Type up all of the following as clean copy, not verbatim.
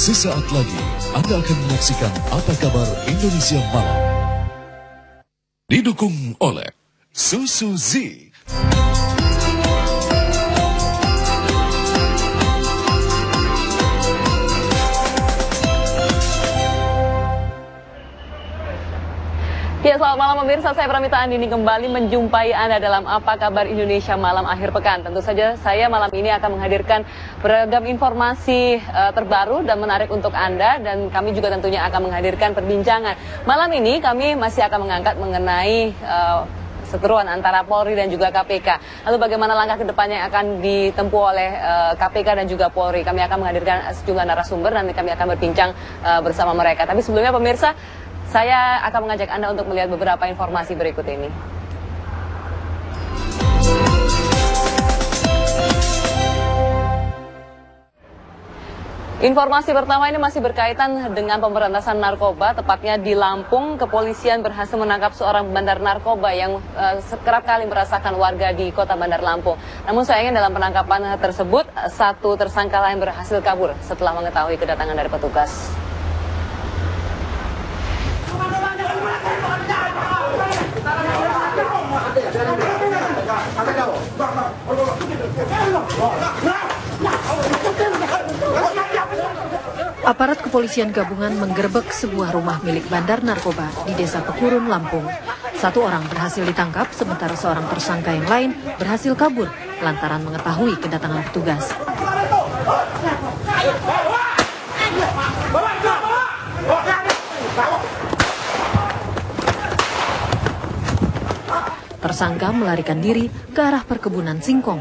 Sesaat lagi Anda akan menyaksikan Apa Kabar Indonesia Malam. Didukung oleh Susu Z. Ya, selamat malam pemirsa, saya Pramita Andini kembali menjumpai Anda dalam Apa Kabar Indonesia Malam akhir pekan. Tentu saja saya malam ini akan menghadirkan beragam informasi terbaru dan menarik untuk Anda, dan kami juga tentunya akan menghadirkan perbincangan. Malam ini kami masih akan mengangkat mengenai seteruan antara Polri dan juga KPK. Lalu bagaimana langkah kedepannya yang akan ditempuh oleh KPK dan juga Polri. Kami akan menghadirkan sejumlah narasumber dan kami akan berbincang bersama mereka. Tapi sebelumnya pemirsa, saya akan mengajak Anda untuk melihat beberapa informasi berikut ini. Informasi pertama ini masih berkaitan dengan pemberantasan narkoba, tepatnya di Lampung. Kepolisian berhasil menangkap seorang bandar narkoba yang kerap kali merasakan warga di kota Bandar Lampung. Namun sayangnya dalam penangkapan tersebut, satu tersangka lain berhasil kabur setelah mengetahui kedatangan dari petugas. Aparat kepolisian gabungan menggerebek sebuah rumah milik bandar narkoba di Desa Pekurun, Lampung. Satu orang berhasil ditangkap, sementara seorang tersangka yang lain berhasil kabur lantaran mengetahui kedatangan petugas. Tersangka melarikan diri ke arah perkebunan singkong.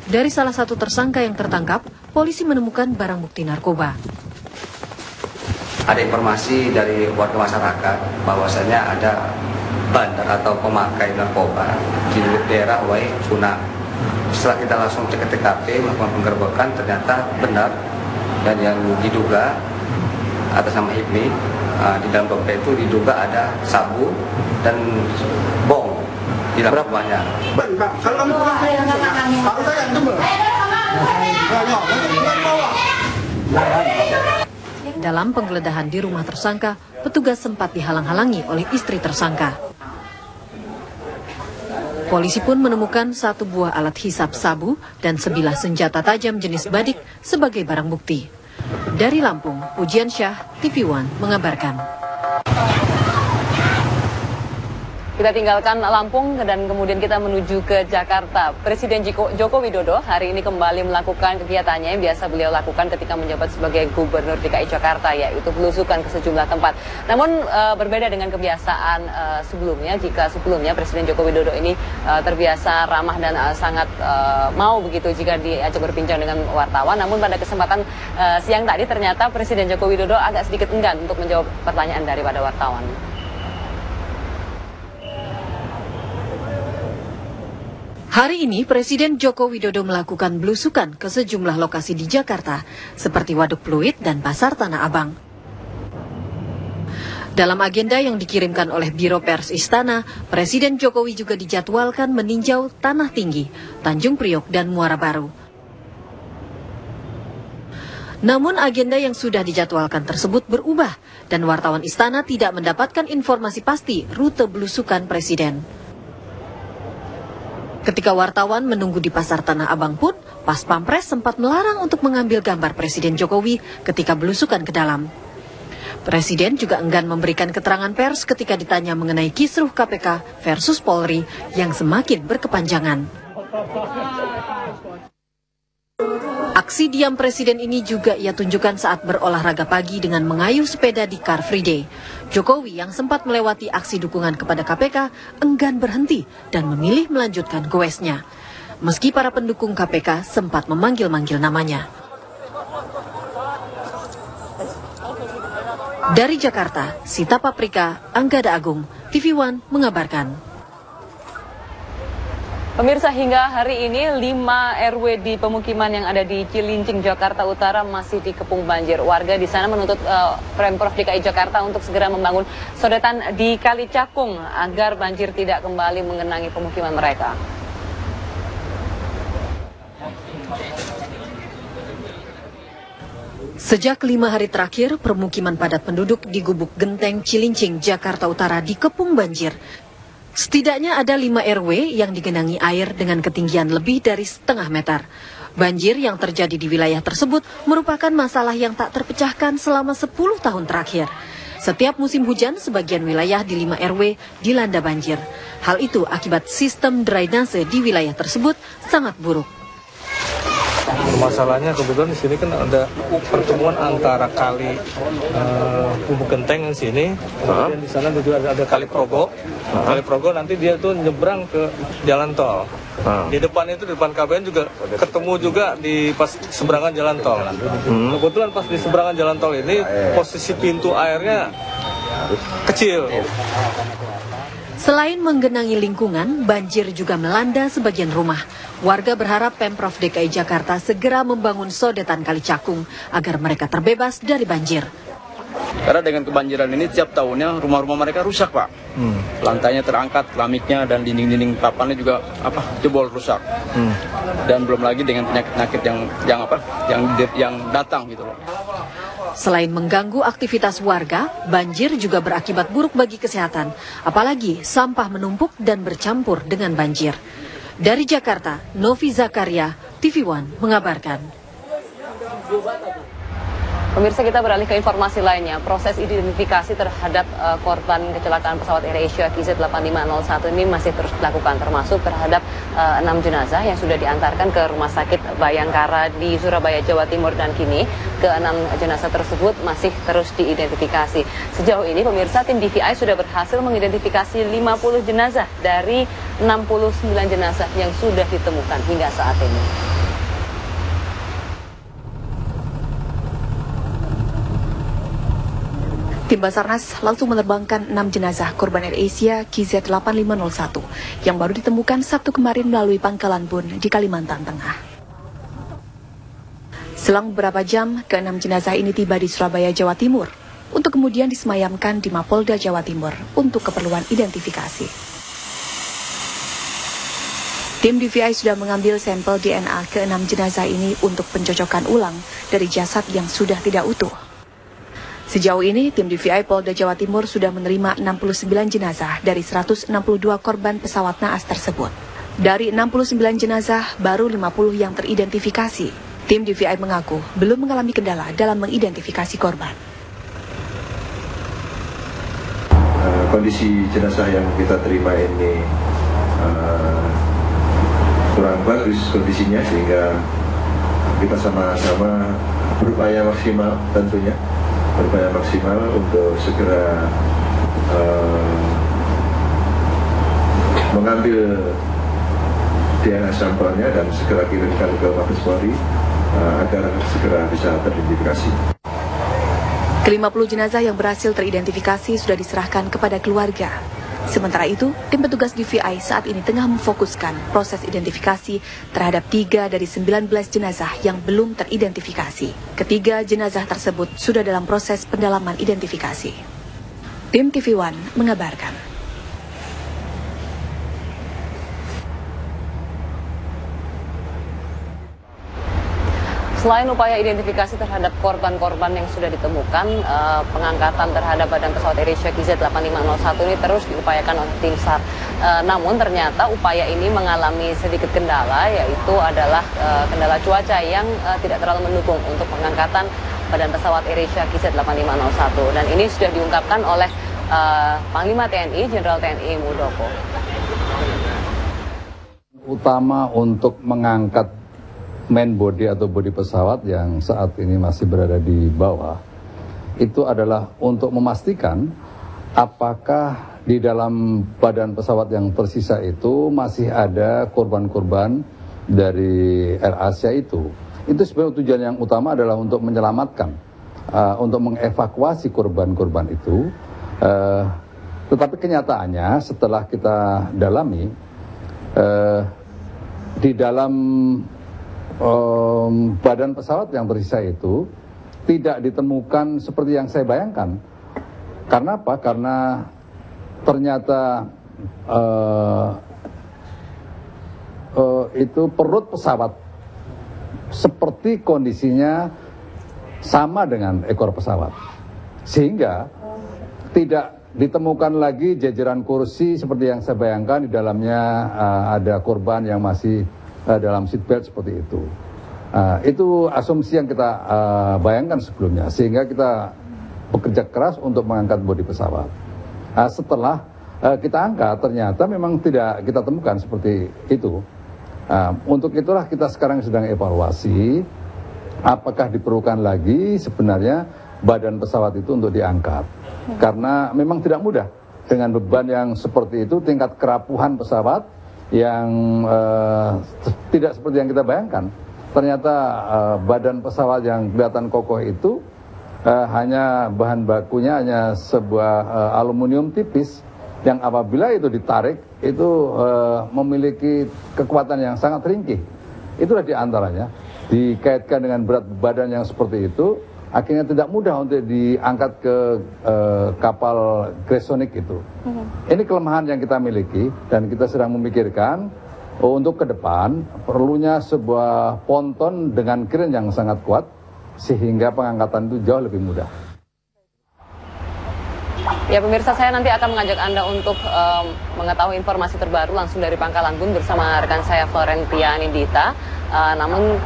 Dari salah satu tersangka yang tertangkap, polisi menemukan barang bukti narkoba. Ada informasi dari warga masyarakat bahwasanya ada bandar atau pemakai narkoba di daerah Wai Suna. Setelah kita langsung cek ke TKP melakukan penggerbekan, ternyata benar, dan yang diduga atas nama Ibni, di dalam dompet itu diduga ada sabu dan bong di dalam rumahnya. Dalam penggeledahan di rumah tersangka, petugas sempat dihalang-halangi oleh istri tersangka. Polisi pun menemukan satu buah alat hisap sabu dan sebilah senjata tajam jenis badik sebagai barang bukti. Dari Lampung, Pujian Syah, TV One mengabarkan. Kita tinggalkan Lampung dan kemudian kita menuju ke Jakarta. Presiden Joko Widodo hari ini kembali melakukan kegiatannya yang biasa beliau lakukan ketika menjabat sebagai Gubernur DKI Jakarta, yaitu belusukan ke sejumlah tempat. Namun berbeda dengan kebiasaan sebelumnya, jika sebelumnya Presiden Joko Widodo ini terbiasa ramah dan sangat mau begitu jika diajak berbincang dengan wartawan. Namun pada kesempatan siang tadi ternyata Presiden Joko Widodo agak sedikit enggan untuk menjawab pertanyaan daripada wartawan. Hari ini Presiden Joko Widodo melakukan belusukan ke sejumlah lokasi di Jakarta, seperti Waduk Pluit dan Pasar Tanah Abang. Dalam agenda yang dikirimkan oleh Biro Pers Istana, Presiden Jokowi juga dijadwalkan meninjau Tanah Tinggi, Tanjung Priok, dan Muara Baru. Namun agenda yang sudah dijadwalkan tersebut berubah, dan wartawan Istana tidak mendapatkan informasi pasti rute belusukan Presiden. Ketika wartawan menunggu di Pasar Tanah Abang pun, Pas Pampres sempat melarang untuk mengambil gambar Presiden Jokowi ketika belusukan ke dalam. Presiden juga enggan memberikan keterangan pers ketika ditanya mengenai kisruh KPK versus Polri yang semakin berkepanjangan. Aksi diam Presiden ini juga ia tunjukkan saat berolahraga pagi dengan mengayuh sepeda di Car Free Day. Jokowi yang sempat melewati aksi dukungan kepada KPK enggan berhenti dan memilih melanjutkan goesnya. Meski para pendukung KPK sempat memanggil-manggil namanya. Dari Jakarta, Sita Paprika, Anggada Agung, TV One mengabarkan. Pemirsa, hingga hari ini 5 RW di pemukiman yang ada di Cilincing, Jakarta Utara masih dikepung banjir. Warga di sana menuntut Pemprov DKI Jakarta untuk segera membangun sodetan di Kali Cakung agar banjir tidak kembali mengenangi pemukiman mereka. Sejak 5 hari terakhir, permukiman padat penduduk di Gubuk Genteng, Cilincing, Jakarta Utara dikepung banjir. Setidaknya ada 5 RW yang digenangi air dengan ketinggian lebih dari setengah meter. Banjir yang terjadi di wilayah tersebut merupakan masalah yang tak terpecahkan selama 10 tahun terakhir. Setiap musim hujan, sebagian wilayah di 5 RW dilanda banjir. Hal itu akibat sistem drainase di wilayah tersebut sangat buruk. Masalahnya kebetulan di sini kan ada pertemuan antara kali Gubuk Genteng di sini, kemudian di sana juga ada kali Progo. Kali Progo nanti dia tuh nyebrang ke jalan tol. Di depan itu, di depan KBN juga ketemu juga di pas seberangan jalan tol. Kebetulan pas di seberangan jalan tol ini posisi pintu airnya kecil. Selain menggenangi lingkungan, banjir juga melanda sebagian rumah. Warga berharap Pemprov DKI Jakarta segera membangun sodetan Kali Cakung agar mereka terbebas dari banjir. Karena dengan kebanjiran ini tiap tahunnya rumah-rumah mereka rusak, Pak. Lantainya terangkat, keramiknya dan dinding-dinding papannya juga jebol rusak. Dan belum lagi dengan penyakit-penyakit yang datang gitu loh. Selain mengganggu aktivitas warga, banjir juga berakibat buruk bagi kesehatan, apalagi sampah menumpuk dan bercampur dengan banjir. Dari Jakarta, Novi Zakaria, TV One mengabarkan. Pemirsa, kita beralih ke informasi lainnya. Proses identifikasi terhadap korban kecelakaan pesawat AirAsia KZ8501 ini masih terus dilakukan, termasuk terhadap 6 jenazah yang sudah diantarkan ke Rumah Sakit Bayangkara di Surabaya, Jawa Timur, dan kini ke-6 jenazah tersebut masih terus diidentifikasi. Sejauh ini, pemirsa, tim DVI sudah berhasil mengidentifikasi 50 jenazah dari 69 jenazah yang sudah ditemukan hingga saat ini. Tim Basarnas langsung menerbangkan 6 jenazah korban AirAsia KZ8501 yang baru ditemukan Sabtu kemarin melalui Pangkalan Bun di Kalimantan Tengah. Selang beberapa jam, ke-6 jenazah ini tiba di Surabaya, Jawa Timur, untuk kemudian disemayamkan di Mapolda Jawa Timur untuk keperluan identifikasi. Tim DVI sudah mengambil sampel DNA ke-6 jenazah ini untuk pencocokan ulang dari jasad yang sudah tidak utuh. Sejauh ini, tim DVI Polda Jawa Timur sudah menerima 69 jenazah dari 162 korban pesawat naas tersebut. Dari 69 jenazah, baru 50 yang teridentifikasi. Tim DVI mengaku belum mengalami kendala dalam mengidentifikasi korban. Kondisi jenazah yang kita terima ini kurang bagus kondisinya, sehingga kita sama-sama berupaya maksimal tentunya. Berupaya maksimal untuk segera mengambil DNA sampelnya dan segera kirimkan ke Mabes Polri agar segera bisa teridentifikasi. Ke-50 jenazah yang berhasil teridentifikasi sudah diserahkan kepada keluarga. Sementara itu, tim petugas DVI saat ini tengah memfokuskan proses identifikasi terhadap 3 dari 19 jenazah yang belum teridentifikasi. Ketiga jenazah tersebut sudah dalam proses pendalaman identifikasi. Tim TV One mengabarkan. Selain upaya identifikasi terhadap korban-korban yang sudah ditemukan, pengangkatan terhadap badan pesawat AirAsia KZ8501 ini terus diupayakan oleh tim SAR. Namun ternyata upaya ini mengalami sedikit kendala, yaitu adalah kendala cuaca yang tidak terlalu mendukung untuk pengangkatan badan pesawat AirAsia KZ8501. Dan ini sudah diungkapkan oleh Panglima TNI, Jenderal TNI Muldoko. Utama untuk mengangkat main body atau body pesawat yang saat ini masih berada di bawah, itu adalah untuk memastikan apakah di dalam badan pesawat yang tersisa itu masih ada korban-korban dari AirAsia itu. Itu sebenarnya tujuan yang utama adalah untuk menyelamatkan, untuk mengevakuasi korban-korban itu. Tetapi kenyataannya setelah kita dalami, di dalam badan pesawat yang tersisa itu tidak ditemukan seperti yang saya bayangkan. Karena apa? Karena ternyata itu perut pesawat seperti kondisinya sama dengan ekor pesawat. Sehingga tidak ditemukan lagi jajaran kursi seperti yang saya bayangkan, di dalamnya ada korban yang masih dalam seatbelt seperti itu. Itu asumsi yang kita bayangkan sebelumnya, sehingga kita bekerja keras untuk mengangkat bodi pesawat. Setelah kita angkat, ternyata memang tidak kita temukan seperti itu. Untuk itulah kita sekarang sedang evaluasi, apakah diperlukan lagi sebenarnya badan pesawat itu untuk diangkat. Karena memang tidak mudah dengan beban yang seperti itu, tingkat kerapuhan pesawat yang tidak seperti yang kita bayangkan. Ternyata badan pesawat yang kelihatan kokoh itu hanya bahan bakunya hanya sebuah aluminium tipis yang apabila itu ditarik itu memiliki kekuatan yang sangat ringkih. Itulah diantaranya dikaitkan dengan berat badan yang seperti itu, akhirnya tidak mudah untuk diangkat ke kapal Grasonic itu. Ini kelemahan yang kita miliki dan kita sedang memikirkan untuk ke depan perlunya sebuah ponton dengan kren yang sangat kuat sehingga pengangkatan itu jauh lebih mudah. Ya pemirsa, saya nanti akan mengajak Anda untuk mengetahui informasi terbaru langsung dari Pangkalan Bun bersama rekan saya Florentia Nindita. Namun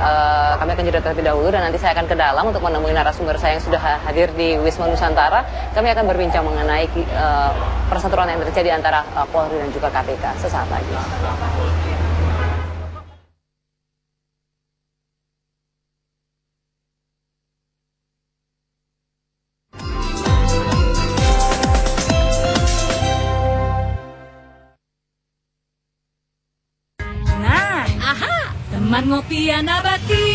kami akan jeda terlebih dahulu dan nanti saya akan ke dalam untuk menemui narasumber saya yang sudah hadir di Wisma Nusantara. Kami akan berbincang mengenai perseteruan yang terjadi antara Polri dan juga KPK sesaat lagi. Teman ngopi Nabati,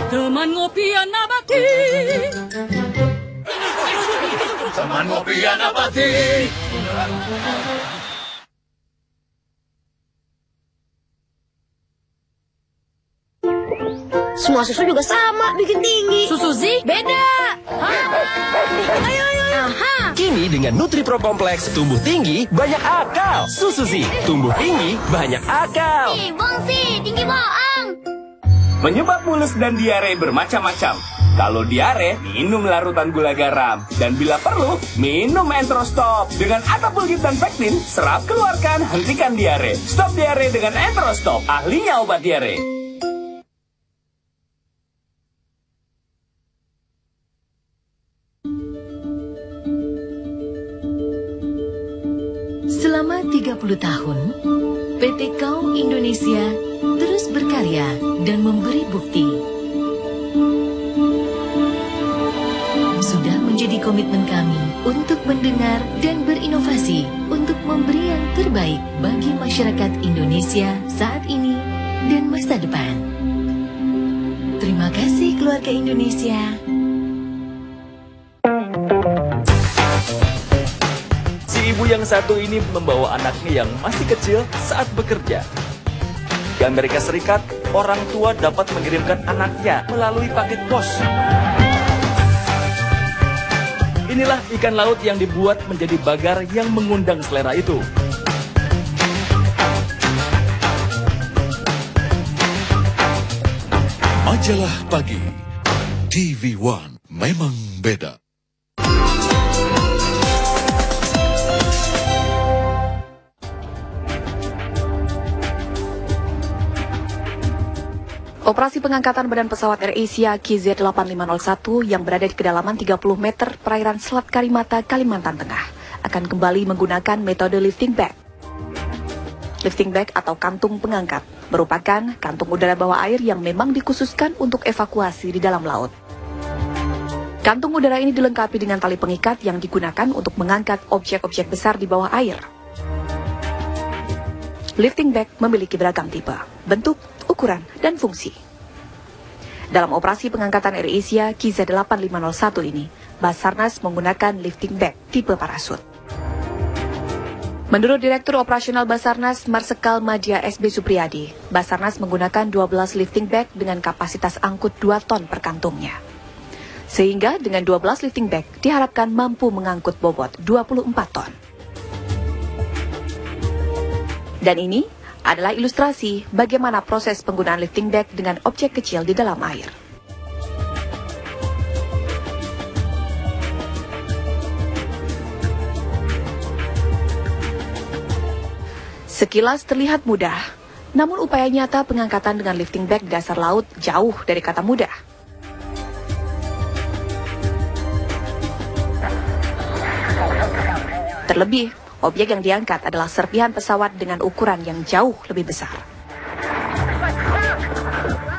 teman ngopi Nabati, teman ngopi Nabati. Semua susu juga sama, bikin tinggi. Susu Zi beda. Ayo. Aha. Kini dengan NutriPro Kompleks, tumbuh tinggi banyak akal. Susu Zi, tumbuh tinggi banyak akal. Bohong sih, tinggi bohong. Penyebab mulus dan diare bermacam-macam. Kalau diare, minum larutan gula garam. Dan bila perlu, minum Enterostop. Dengan Atapulgit dan Pektin, serap keluarkan, hentikan diare. Stop diare dengan Enterostop, ahlinya obat diare. Selama 30 tahun, PT Kaum Indonesia terus berkarya dan memberi bukti. Sudah menjadi komitmen kami untuk mendengar dan berinovasi untuk memberi yang terbaik bagi masyarakat Indonesia saat ini dan masa depan. Terima kasih keluarga Indonesia. Ibu yang satu ini membawa anaknya yang masih kecil saat bekerja. Di Amerika Serikat, orang tua dapat mengirimkan anaknya melalui paket pos. Inilah ikan laut yang dibuat menjadi bagar yang mengundang selera itu. Majalah Pagi TV One memang beda. Operasi pengangkatan badan pesawat AirAsia KZ8501 yang berada di kedalaman 30 meter perairan Selat Karimata, Kalimantan Tengah akan kembali menggunakan metode lifting bag. Lifting bag atau kantung pengangkat merupakan kantung udara bawah air yang memang dikhususkan untuk evakuasi di dalam laut. Kantung udara ini dilengkapi dengan tali pengikat yang digunakan untuk mengangkat objek-objek besar di bawah air. Lifting bag memiliki beragam tipe, bentuk, ukuran, dan fungsi. Dalam operasi pengangkatan AirAsia KZ8501 ini, Basarnas menggunakan lifting bag tipe parasut. Menurut Direktur Operasional Basarnas Marsikal Madya SB Supriyadi, Basarnas menggunakan 12 lifting bag dengan kapasitas angkut 2 ton per kantungnya. Sehingga dengan 12 lifting bag diharapkan mampu mengangkut bobot 24 ton. Dan ini adalah ilustrasi bagaimana proses penggunaan lifting bag dengan objek kecil di dalam air. Sekilas terlihat mudah, namun upaya nyata pengangkatan dengan lifting bag di dasar laut jauh dari kata mudah. Terlebih, objek yang diangkat adalah serpihan pesawat dengan ukuran yang jauh lebih besar.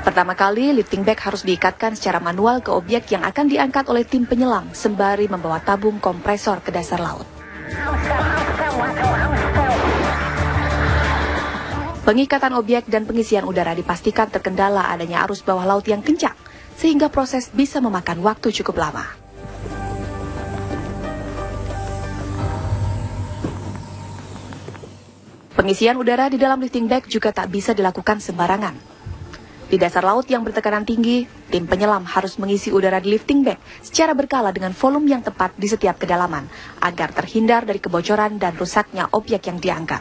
Pertama kali, lifting bag harus diikatkan secara manual ke objek yang akan diangkat oleh tim penyelam sembari membawa tabung kompresor ke dasar laut. Pengikatan objek dan pengisian udara dipastikan terkendala adanya arus bawah laut yang kencang, sehingga proses bisa memakan waktu cukup lama. Pengisian udara di dalam lifting bag juga tak bisa dilakukan sembarangan. Di dasar laut yang bertekanan tinggi, tim penyelam harus mengisi udara di lifting bag secara berkala dengan volume yang tepat di setiap kedalaman, agar terhindar dari kebocoran dan rusaknya objek yang diangkat.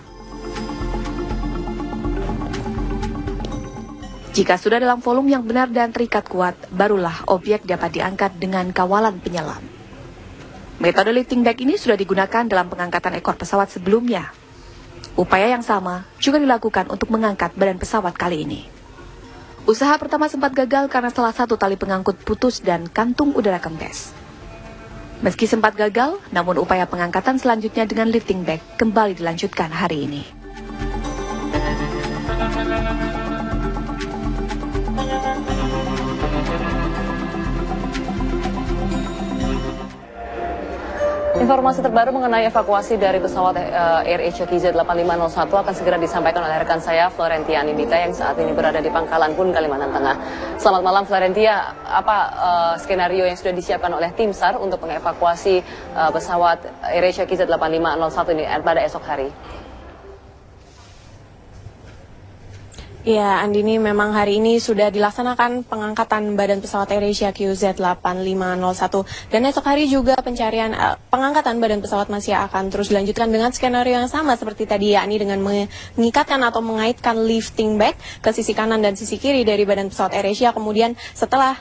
Jika sudah dalam volume yang benar dan terikat kuat, barulah objek dapat diangkat dengan kawalan penyelam. Metode lifting bag ini sudah digunakan dalam pengangkatan ekor pesawat sebelumnya. Upaya yang sama juga dilakukan untuk mengangkat badan pesawat kali ini. Usaha pertama sempat gagal karena salah satu tali pengangkut putus dan kantung udara kempes. Meski sempat gagal, namun upaya pengangkatan selanjutnya dengan lifting bag kembali dilanjutkan hari ini. Informasi terbaru mengenai evakuasi dari pesawat AirAsia KZ8501 akan segera disampaikan oleh rekan saya Florentia Nindita yang saat ini berada di Pangkalan Bun, Kalimantan Tengah. Selamat malam Florentia, apa skenario yang sudah disiapkan oleh tim SAR untuk mengevakuasi pesawat AirAsia KZ8501 ini pada esok hari? Ya, Andini, memang hari ini sudah dilaksanakan pengangkatan badan pesawat AirAsia QZ8501 dan esok hari juga pencarian pengangkatan badan pesawat masih akan terus dilanjutkan dengan skenario yang sama seperti tadi, yakni dengan mengikatkan atau mengaitkan lifting bag ke sisi kanan dan sisi kiri dari badan pesawat AirAsia. Kemudian setelah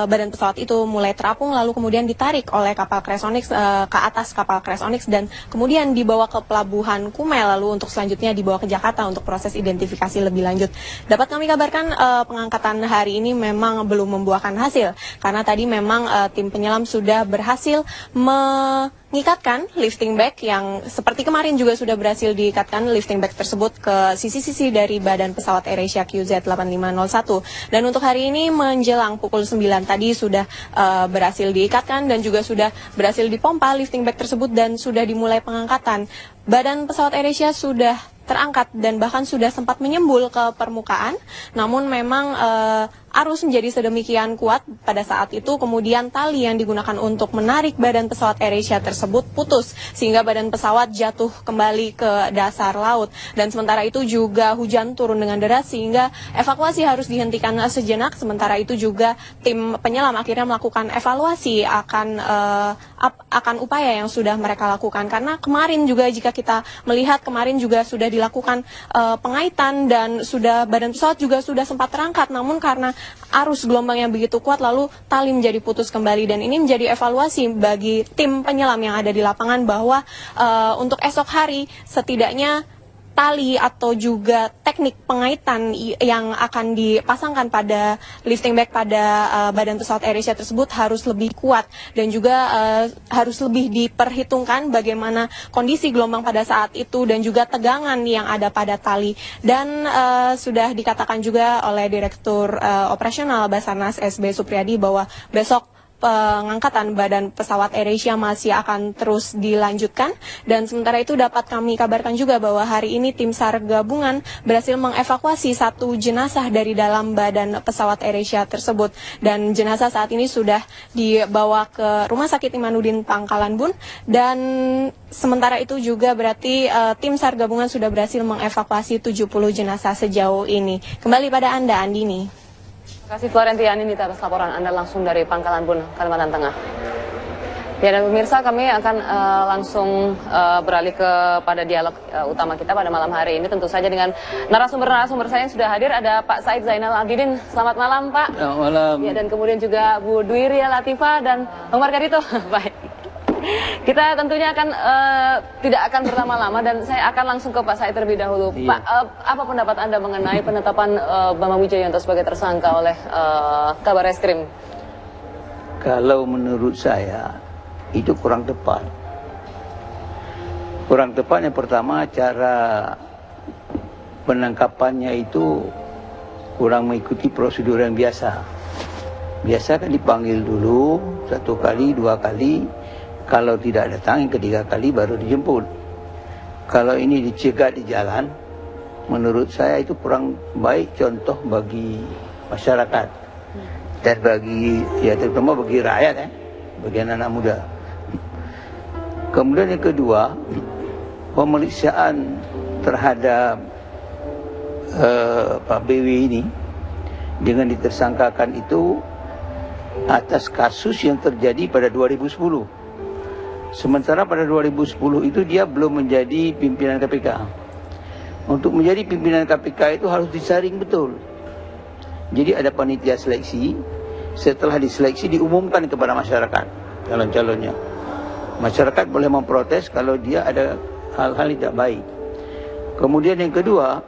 badan pesawat itu mulai terapung, lalu kemudian ditarik oleh kapal Crash Onyx ke atas kapal Crash Onyx dan kemudian dibawa ke pelabuhan Kume, lalu untuk selanjutnya dibawa ke Jakarta untuk proses identifikasi lebih lanjut. Dapat kami kabarkan pengangkatan hari ini memang belum membuahkan hasil karena tadi memang tim penyelam sudah berhasil mengikatkan lifting bag yang seperti kemarin juga sudah berhasil diikatkan lifting bag tersebut ke sisi-sisi dari badan pesawat AirAsia QZ8501 dan untuk hari ini menjelang pukul 9 tadi sudah berhasil diikatkan dan juga sudah berhasil dipompa lifting bag tersebut dan sudah dimulai pengangkatan. Badan pesawat AirAsia sudah terangkat dan bahkan sudah sempat menyembul ke permukaan, namun memang arus menjadi sedemikian kuat pada saat itu, kemudian tali yang digunakan untuk menarik badan pesawat AirAsia tersebut putus, sehingga badan pesawat jatuh kembali ke dasar laut. Dan sementara itu juga hujan turun dengan deras, sehingga evakuasi harus dihentikan sejenak. Sementara itu juga tim penyelam akhirnya melakukan evaluasi akan upaya yang sudah mereka lakukan. Karena kemarin juga jika kita melihat, kemarin juga sudah dilakukan pengaitan dan badan pesawat juga sudah sempat terangkat, namun karena arus gelombang yang begitu kuat lalu tali menjadi putus kembali, dan ini menjadi evaluasi bagi tim penyelam yang ada di lapangan bahwa untuk esok hari setidaknya tali atau juga teknik pengaitan yang akan dipasangkan pada lifting bag pada badan pesawat AirAsia tersebut harus lebih kuat dan juga harus lebih diperhitungkan bagaimana kondisi gelombang pada saat itu dan juga tegangan yang ada pada tali. Dan sudah dikatakan juga oleh Direktur Operasional Basarnas SB Supriyadi bahwa besok pengangkatan badan pesawat AirAsia masih akan terus dilanjutkan. Dan sementara itu dapat kami kabarkan juga bahwa hari ini tim SAR gabungan berhasil mengevakuasi satu jenazah dari dalam badan pesawat AirAsia tersebut, dan jenazah saat ini sudah dibawa ke Rumah Sakit Imanuddin Pangkalan Bun. Dan sementara itu juga berarti tim SAR gabungan sudah berhasil mengevakuasi 70 jenazah sejauh ini. Kembali pada Anda, Andini. Terima kasih Florentia Nindita atas laporan Anda langsung dari Pangkalan Bun, Kalimantan Tengah. Ya, dan pemirsa, kami akan langsung beralih kepada dialog utama kita pada malam hari ini, tentu saja dengan narasumber-narasumber saya yang sudah hadir. Ada Pak Said Zainal Abidin, selamat malam Pak. Selamat malam. Ya, dan kemudian juga Bu Dwi Ria Latifah dan Bang Margarito. Baik. Kita tentunya akan tidak akan berlama-lama dan saya akan langsung ke Pak Said terlebih dahulu. Pak, apa pendapat Anda mengenai penetapan Bambang Wijoyanto sebagai tersangka oleh Kabar Reskrim? Kalau menurut saya itu kurang tepat. Kurang tepat yang pertama, cara penangkapannya itu kurang mengikuti prosedur yang biasa. Biasa kan dipanggil dulu 1 kali, 2 kali. Kalau tidak datang yang ketiga kali baru dijemput. Kalau ini dicegat di jalan, menurut saya itu kurang baik contoh bagi masyarakat dan bagi, ya terutama bagi rakyat, bagi anak-anak muda. Kemudian yang kedua, pemeriksaan terhadap Pak BW ini dengan ditersangkakan itu atas kasus yang terjadi pada 2010. Sementara pada 2010 itu dia belum menjadi pimpinan KPK. Untuk menjadi pimpinan KPK itu harus disaring betul. Jadi ada panitia seleksi. Setelah diseleksi diumumkan kepada masyarakat calon-calonnya. Masyarakat boleh memprotes kalau dia ada hal-hal yang tidak baik. Kemudian yang kedua,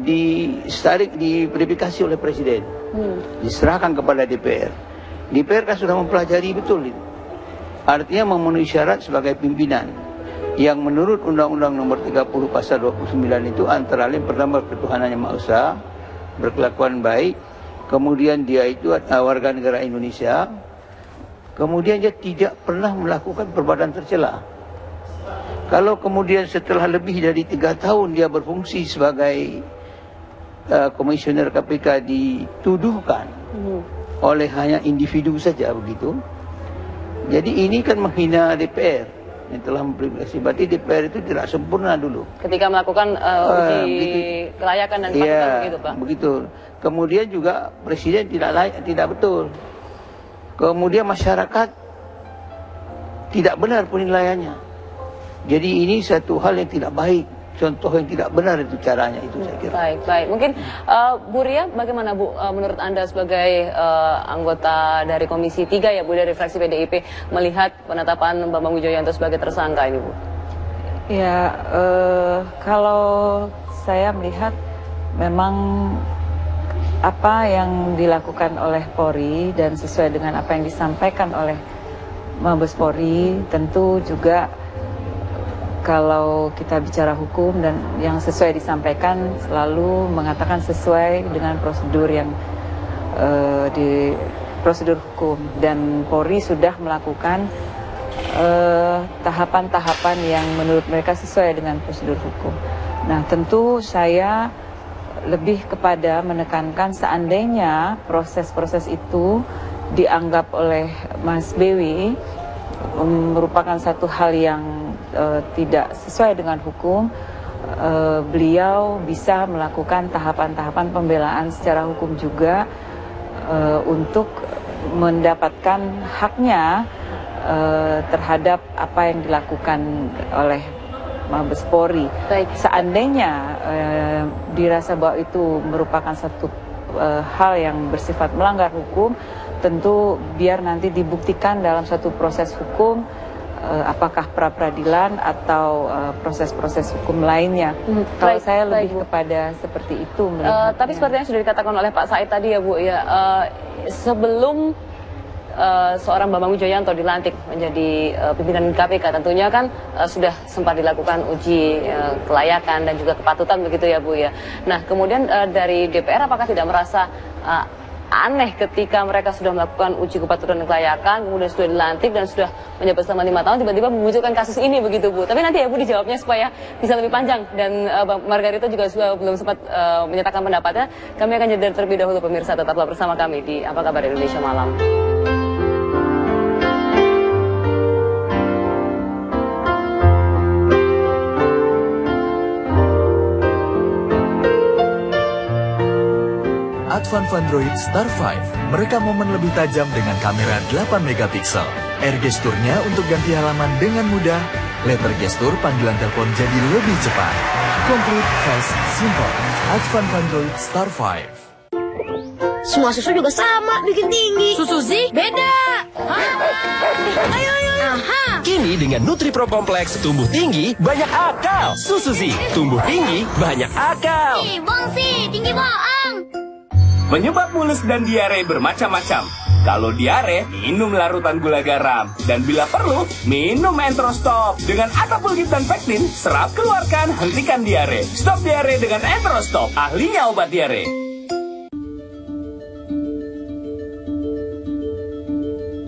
diverifikasi oleh Presiden. Diserahkan kepada DPR. DPR kan sudah mempelajari betul itu. Artinya memenuhi syarat sebagai pimpinan. Yang menurut Undang-Undang Nomor 30 Pasal 29 itu antara lain pertama ketuhanan yang maha esa, berkelakuan baik, kemudian dia itu warga negara Indonesia, kemudian dia tidak pernah melakukan perbuatan tercela. Kalau kemudian setelah lebih dari 3 tahun dia berfungsi sebagai komisioner KPK dituduhkan oleh hanya individu saja begitu. Jadi ini kan menghina DPR yang telah memverifikasi. Berarti DPR itu tidak sempurna dulu. Ketika melakukan uji kelayakan dan kepatutan begitu Pak? Begitu. Kemudian juga Presiden tidak layak, tidak betul. Kemudian masyarakat tidak benar penilaiannya. Jadi ini satu hal yang tidak baik. Contoh yang tidak benar itu caranya itu saya kira. Baik. Mungkin Bu Ria, bagaimana Bu menurut Anda sebagai anggota dari Komisi 3 ya Bu dari fraksi PDIP melihat penetapan Bambang Wijoyanto sebagai tersangka ini Bu? Ya, kalau saya melihat memang apa yang dilakukan oleh Polri dan sesuai dengan apa yang disampaikan oleh Mabes Polri tentu juga kalau kita bicara hukum dan yang sesuai disampaikan selalu mengatakan sesuai dengan prosedur yang di prosedur hukum dan Polri sudah melakukan tahapan-tahapan yang menurut mereka sesuai dengan prosedur hukum. Nah, tentu saya lebih kepada menekankan seandainya proses-proses itu dianggap oleh Mas BW merupakan satu hal yang tidak sesuai dengan hukum, beliau bisa melakukan tahapan-tahapan pembelaan secara hukum juga untuk mendapatkan haknya terhadap apa yang dilakukan oleh Mabes Polri. Seandainya dirasa bahwa itu merupakan satu hal yang bersifat melanggar hukum, tentu biar nanti dibuktikan dalam satu proses hukum, apakah pra-peradilan atau proses-proses hukum lainnya. Kalau saya lebih kepada seperti itu. Tapi seperti yang sudah dikatakan oleh Pak Said tadi ya Bu, ya sebelum seorang Bambang Wijoyanto dilantik menjadi pimpinan KPK, tentunya kan sudah sempat dilakukan uji kelayakan dan juga kepatutan begitu ya Bu ya. Nah kemudian dari DPR apakah tidak merasa aneh ketika mereka sudah melakukan uji kepatutan dan kelayakan, kemudian sudah dilantik dan sudah menjabat selama 5 tahun, tiba-tiba memunculkan kasus ini begitu Bu. Tapi nanti ya Bu dijawabnya supaya bisa lebih panjang dan Bang Margarito juga belum sempat menyatakan pendapatnya. Kami akan jeda terlebih dahulu pemirsa, tetaplah bersama kami di Apa Kabar Indonesia Malam. Advan Android Star 5 merekam momen lebih tajam dengan kamera 8 megapiksel. R gesturnya untuk ganti halaman dengan mudah. Letter gestur panggilan telepon jadi lebih cepat. Complete, fast, simple. Advan Android Star 5. Semua susu juga sama, bikin tinggi. Susu Zi beda. Ayo. Aha. Kini dengan NutriPro Kompleks, tumbuh tinggi banyak akal. Susu Zi, tumbuh tinggi banyak akal. Bongsi, tinggi bohong. Penyebab mules dan diare bermacam-macam. Kalau diare, minum larutan gula garam. Dan bila perlu, minum Entrostop. Dengan Atapulgit dan Pektin, serap keluarkan, hentikan diare. Stop diare dengan Entrostop, ahlinya obat diare.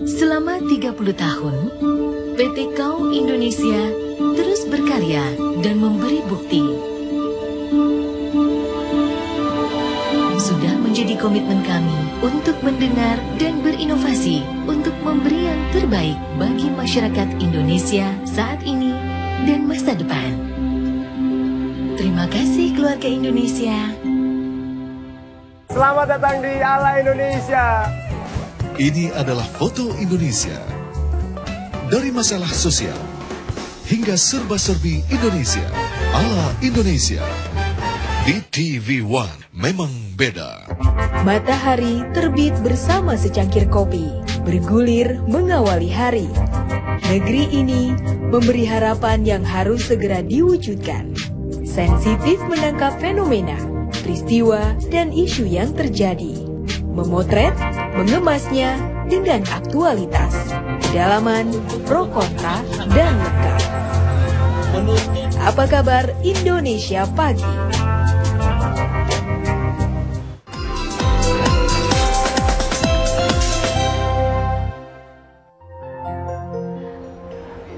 Selama 30 tahun, PT Kau Indonesia terus berkarya dan memberi bukti. Sudah menjadi komitmen kami untuk mendengar dan berinovasi untuk memberi yang terbaik bagi masyarakat Indonesia saat ini dan masa depan. Terima kasih keluarga Indonesia. Selamat datang di Ala Indonesia. Ini adalah foto Indonesia. Dari masalah sosial hingga serba-serbi Indonesia. Ala Indonesia. Di TV One memang beda. Matahari terbit bersama secangkir kopi, bergulir mengawali hari. Negeri ini memberi harapan yang harus segera diwujudkan. Sensitif menangkap fenomena, peristiwa, dan isu yang terjadi. Memotret, mengemasnya dengan aktualitas, kedalaman, pro kontra, dan lengkap. Apa kabar Indonesia Pagi?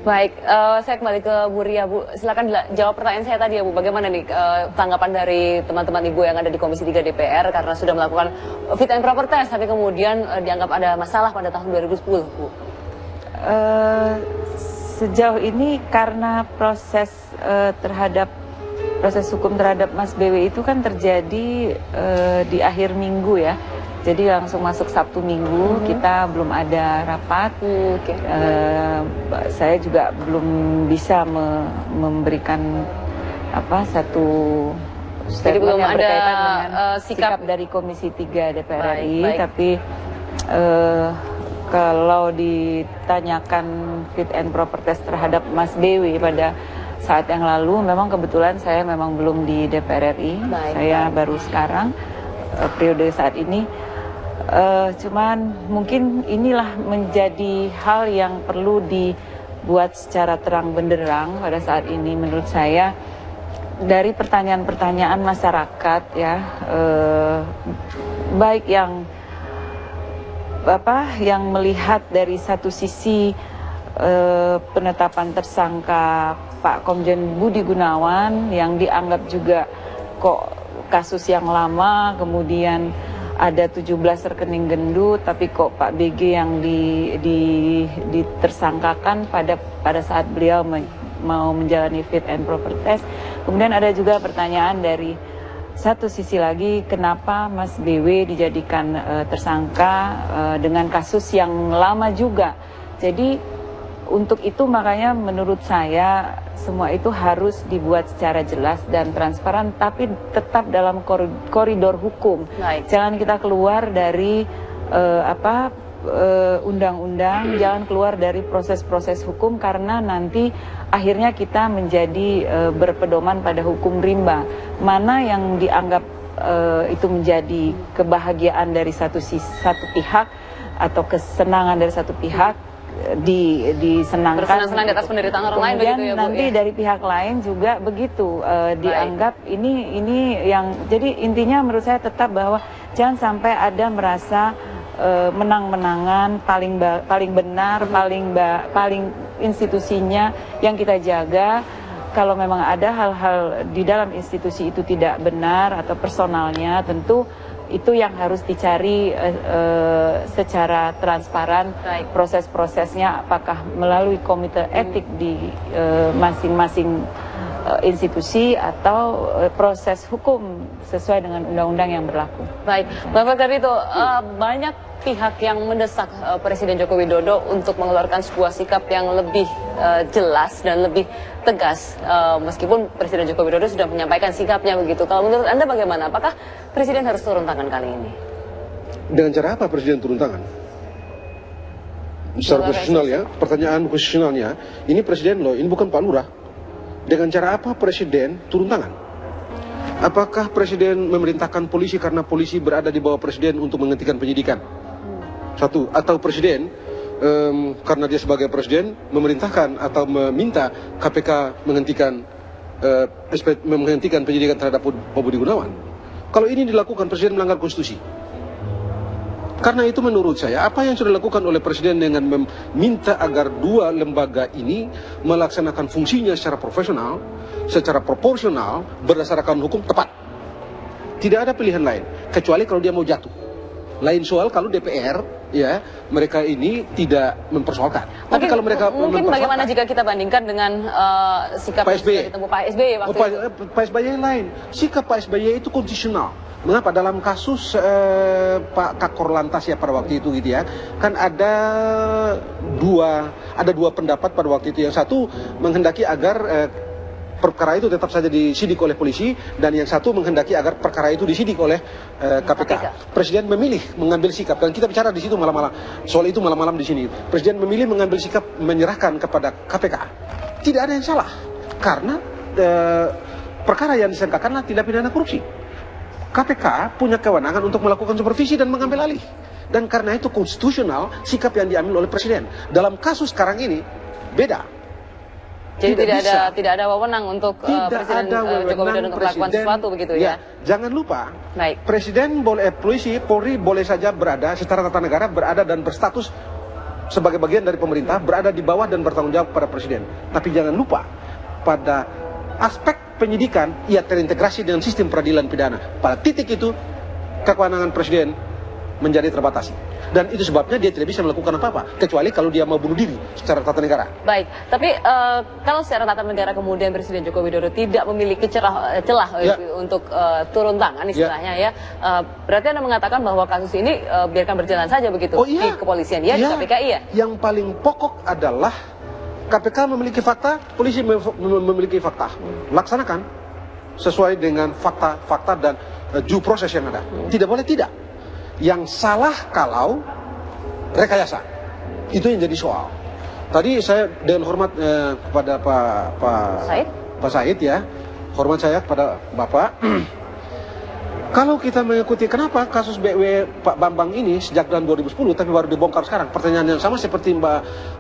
Baik, saya kembali ke Bu Ria, Bu. Silakan jawab pertanyaan saya tadi ya, Bu. Bagaimana nih tanggapan dari teman-teman Ibu yang ada di Komisi 3 DPR karena sudah melakukan fit and proper test, tapi kemudian dianggap ada masalah pada tahun 2010, Bu? Sejauh ini karena proses hukum terhadap Mas BW itu kan terjadi di akhir minggu ya. Jadi langsung masuk Sabtu Minggu, kita belum ada rapat. Saya juga belum bisa memberikan satu statement yang berkaitan dengan sikap dari Komisi 3 DPR RI. Tapi kalau ditanyakan fit and proper test terhadap Mas BW pada saat yang lalu, memang kebetulan saya memang belum di DPR RI. Saya baru sekarang periode saat ini. Cuman mungkin inilah menjadi hal yang perlu dibuat secara terang benderang pada saat ini menurut saya dari pertanyaan-pertanyaan masyarakat ya, baik yang melihat dari satu sisi penetapan tersangka Pak Komjen Budi Gunawan yang dianggap juga kok kasus yang lama, kemudian ada 17 rekening gendut, tapi kok Pak BG yang ditersangkakan pada saat beliau mau menjalani fit and proper test. Kemudian ada juga pertanyaan dari satu sisi lagi, kenapa Mas BW dijadikan tersangka dengan kasus yang lama juga. Jadi untuk itu makanya menurut saya semua itu harus dibuat secara jelas dan transparan, tapi tetap dalam koridor hukum. Jangan kita keluar dari undang-undang, jangan keluar dari proses-proses hukum karena nanti akhirnya kita menjadi berpedoman pada hukum rimba. Mana yang dianggap itu menjadi kebahagiaan dari satu pihak atau kesenangan dari satu pihak disenangkan, bersenang-senang di atas penderitaan orang lain begitu ya, Bu, nanti ya? Dari pihak lain juga begitu dianggap ini yang jadi intinya menurut saya tetap bahwa jangan sampai ada merasa menang-menangan paling benar, paling institusinya yang kita jaga. Kalau memang ada hal-hal di dalam institusi itu tidak benar atau personalnya, tentu itu yang harus dicari secara transparan. Proses-prosesnya apakah melalui komite etik di masing-masing institusi atau proses hukum sesuai dengan undang-undang yang berlaku. Baik, Bapak Gardito, banyak pihak yang mendesak Presiden Joko Widodo untuk mengeluarkan sebuah sikap yang lebih jelas dan lebih tegas, meskipun Presiden Joko Widodo sudah menyampaikan sikapnya begitu. Kalau menurut Anda bagaimana? Apakah Presiden harus turun tangan kali ini? Dengan cara apa Presiden turun tangan? Secara konstitusional ya, pertanyaan konstitusionalnya, ini Presiden loh, ini bukan Pak Lurah. Dengan cara apa Presiden turun tangan? Apakah Presiden memerintahkan polisi karena polisi berada di bawah Presiden untuk menghentikan penyidikan? Satu, atau Presiden karena dia sebagai Presiden memerintahkan atau meminta KPK menghentikan penyidikan terhadap Pak Budi Gunawan. Kalau ini dilakukan, Presiden melanggar konstitusi. Karena itu menurut saya, apa yang sudah dilakukan oleh Presiden dengan meminta agar dua lembaga ini melaksanakan fungsinya secara profesional, secara proporsional, berdasarkan hukum tepat. Tidak ada pilihan lain, kecuali kalau dia mau jatuh. Lain soal kalau DPR, ya, mereka ini tidak mempersoalkan. Tapi kalau mereka mungkin bagaimana jika kita bandingkan dengan sikap Pak SBY. yang ditempuh Pak SBY waktu itu? Pak SBY lain. Sikap Pak SBY itu konstitusional. Mengapa? Dalam kasus Pak Kakor Lantas ya pada waktu itu gitu ya, kan ada dua pendapat pada waktu itu. Yang satu menghendaki agar perkara itu tetap saja disidik oleh polisi, dan yang satu menghendaki agar perkara itu disidik oleh KPK. Presiden memilih mengambil sikap, dan kita bicara di situ malam-malam soal itu malam-malam di sini. Presiden memilih mengambil sikap menyerahkan kepada KPK. Tidak ada yang salah, karena perkara yang disangkakanlah tindak pidana korupsi. KPK punya kewenangan untuk melakukan supervisi dan mengambil alih. Dan karena itu konstitusional sikap yang diambil oleh Presiden. Dalam kasus sekarang ini beda. Jadi tidak ada wewenang untuk Presiden Joko Widodo untuk melakukan sesuatu begitu ya. Jangan lupa, baik. Presiden boleh, Polri boleh saja berada secara tata negara, berada dan berstatus sebagai bagian dari pemerintah, berada di bawah dan bertanggung jawab pada Presiden. Tapi jangan lupa, pada aspek penyidikan ia terintegrasi dengan sistem peradilan pidana. Pada titik itu kewenangan Presiden menjadi terbatasi, dan itu sebabnya dia tidak bisa melakukan apa-apa kecuali kalau dia mau bunuh diri secara tata negara. Baik, tapi kalau secara tata negara kemudian Presiden Joko Widodo tidak memiliki celah untuk turun tangan istilahnya ya, berarti Anda mengatakan bahwa kasus ini biarkan berjalan saja begitu di kepolisian di KPK Yang paling pokok adalah KPK memiliki fakta, polisi memiliki fakta. Laksanakan sesuai dengan fakta-fakta dan due process yang ada. Tidak boleh tidak. Yang salah kalau rekayasa. Itu yang jadi soal. Tadi saya dengan hormat kepada Pak Said ya, hormat saya kepada Bapak. Kalau kita mengikuti kenapa kasus BW Pak Bambang ini sejak tahun 2010 tapi baru dibongkar sekarang. Pertanyaan yang sama seperti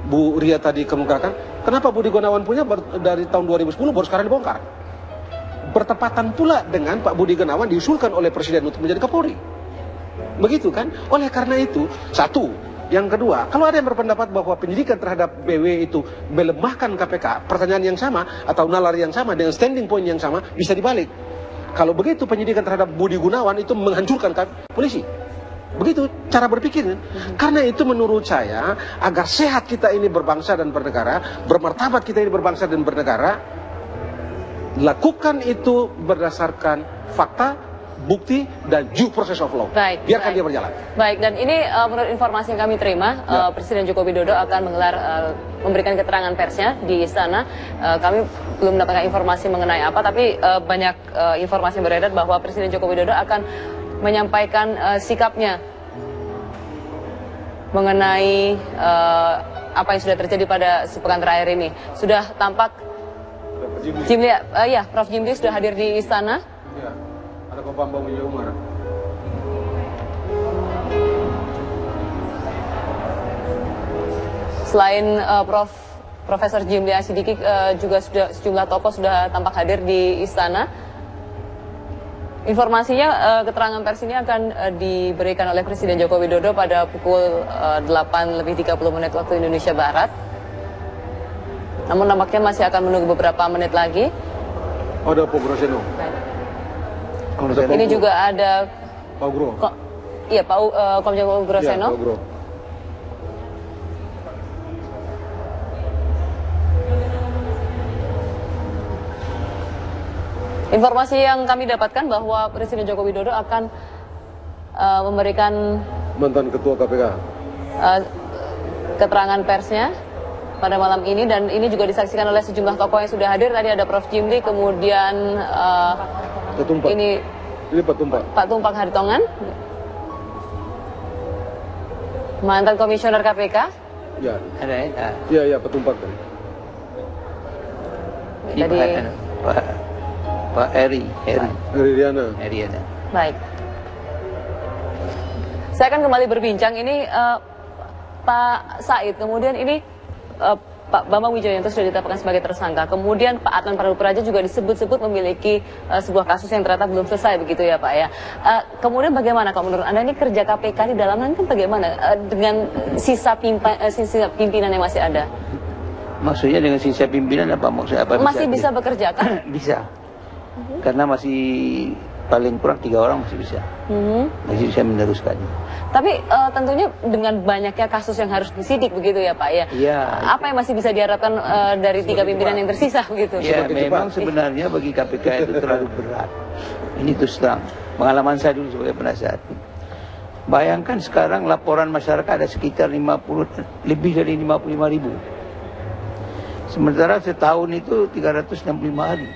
Bu Ria tadi kemukakan. Kenapa Budi Gunawan punya dari tahun 2010 baru sekarang dibongkar? Bertepatan pula dengan Pak Budi Gunawan diusulkan oleh Presiden untuk menjadi Kapolri. Begitu kan? Oleh karena itu, satu. Yang kedua, kalau ada yang berpendapat bahwa penyidikan terhadap BW itu melemahkan KPK, pertanyaan yang sama atau nalar yang sama dengan standing point yang sama bisa dibalik. Kalau begitu penyidikan terhadap Budi Gunawan itu menghancurkan polisi. Begitu cara berpikirnya. Karena itu menurut saya, agar sehat kita ini berbangsa dan bernegara, bermartabat kita ini berbangsa dan bernegara, lakukan itu berdasarkan fakta, bukti, dan due process of law. Biarkan dia berjalan. Baik, dan ini menurut informasi yang kami terima, Presiden Joko Widodo akan menggelar memberikan keterangan persnya di istana. Kami belum mendapatkan informasi mengenai apa, tapi banyak informasi yang beredar bahwa Presiden Joko Widodo akan menyampaikan sikapnya mengenai apa yang sudah terjadi pada sepekan terakhir ini. Sudah tampak Jimli, Prof. Jimli sudah hadir di istana. Ya, ada Pak Bambang Wijaya Umar. Selain Profesor Jimli Asidiki, juga sudah sejumlah tokoh sudah tampak hadir di istana. Informasinya keterangan pers ini akan diberikan oleh Presiden Joko Widodo pada pukul 8:30 waktu Indonesia Barat. Namun nampaknya masih akan menunggu beberapa menit lagi. Ada Pak Groseno. Ini juga ada Pak Gro. Iya, Pak Komjen Paul Groseno. Pak Gro. Informasi yang kami dapatkan bahwa Presiden Joko Widodo akan memberikan Mantan Ketua KPK. Keterangan persnya pada malam ini, dan ini juga disaksikan oleh sejumlah tokoh yang sudah hadir. Tadi ada Prof. Jimli, kemudian ini Pak Tumpak Haritongan, mantan komisioner KPK. Ya. Ada ya? Iya, Pak Tumpak tadi. Tadi Pak Eri Riana. Baik. Saya akan kembali berbincang ini Pak Said, kemudian ini Pak Bambang Wijoyanto sudah ditetapkan sebagai tersangka. Kemudian Pak Adnan Praja juga disebut-sebut memiliki sebuah kasus yang ternyata belum selesai, begitu ya Pak ya. Kemudian bagaimana kalau menurut Anda ini kerja KPK di dalamnya kan bagaimana dengan sisa pimpinan yang masih ada? Maksudnya dengan sisa pimpinan apa maksudnya? Masih bisa bekerja kan? Bisa. Karena masih paling kurang 3 orang masih bisa. Masih bisa meneruskan. Tapi tentunya dengan banyaknya kasus yang harus disidik begitu ya Pak ya. Iya. Apa yang masih bisa diharapkan dari 3 pimpinan yang tersisa begitu? Ya memang sebenarnya bagi KPK itu terlalu berat. Ini terus terang. Pengalaman saya dulu sebagai penasihat. Bayangkan sekarang laporan masyarakat ada sekitar lebih dari 55.000. Sementara setahun itu 365 hari.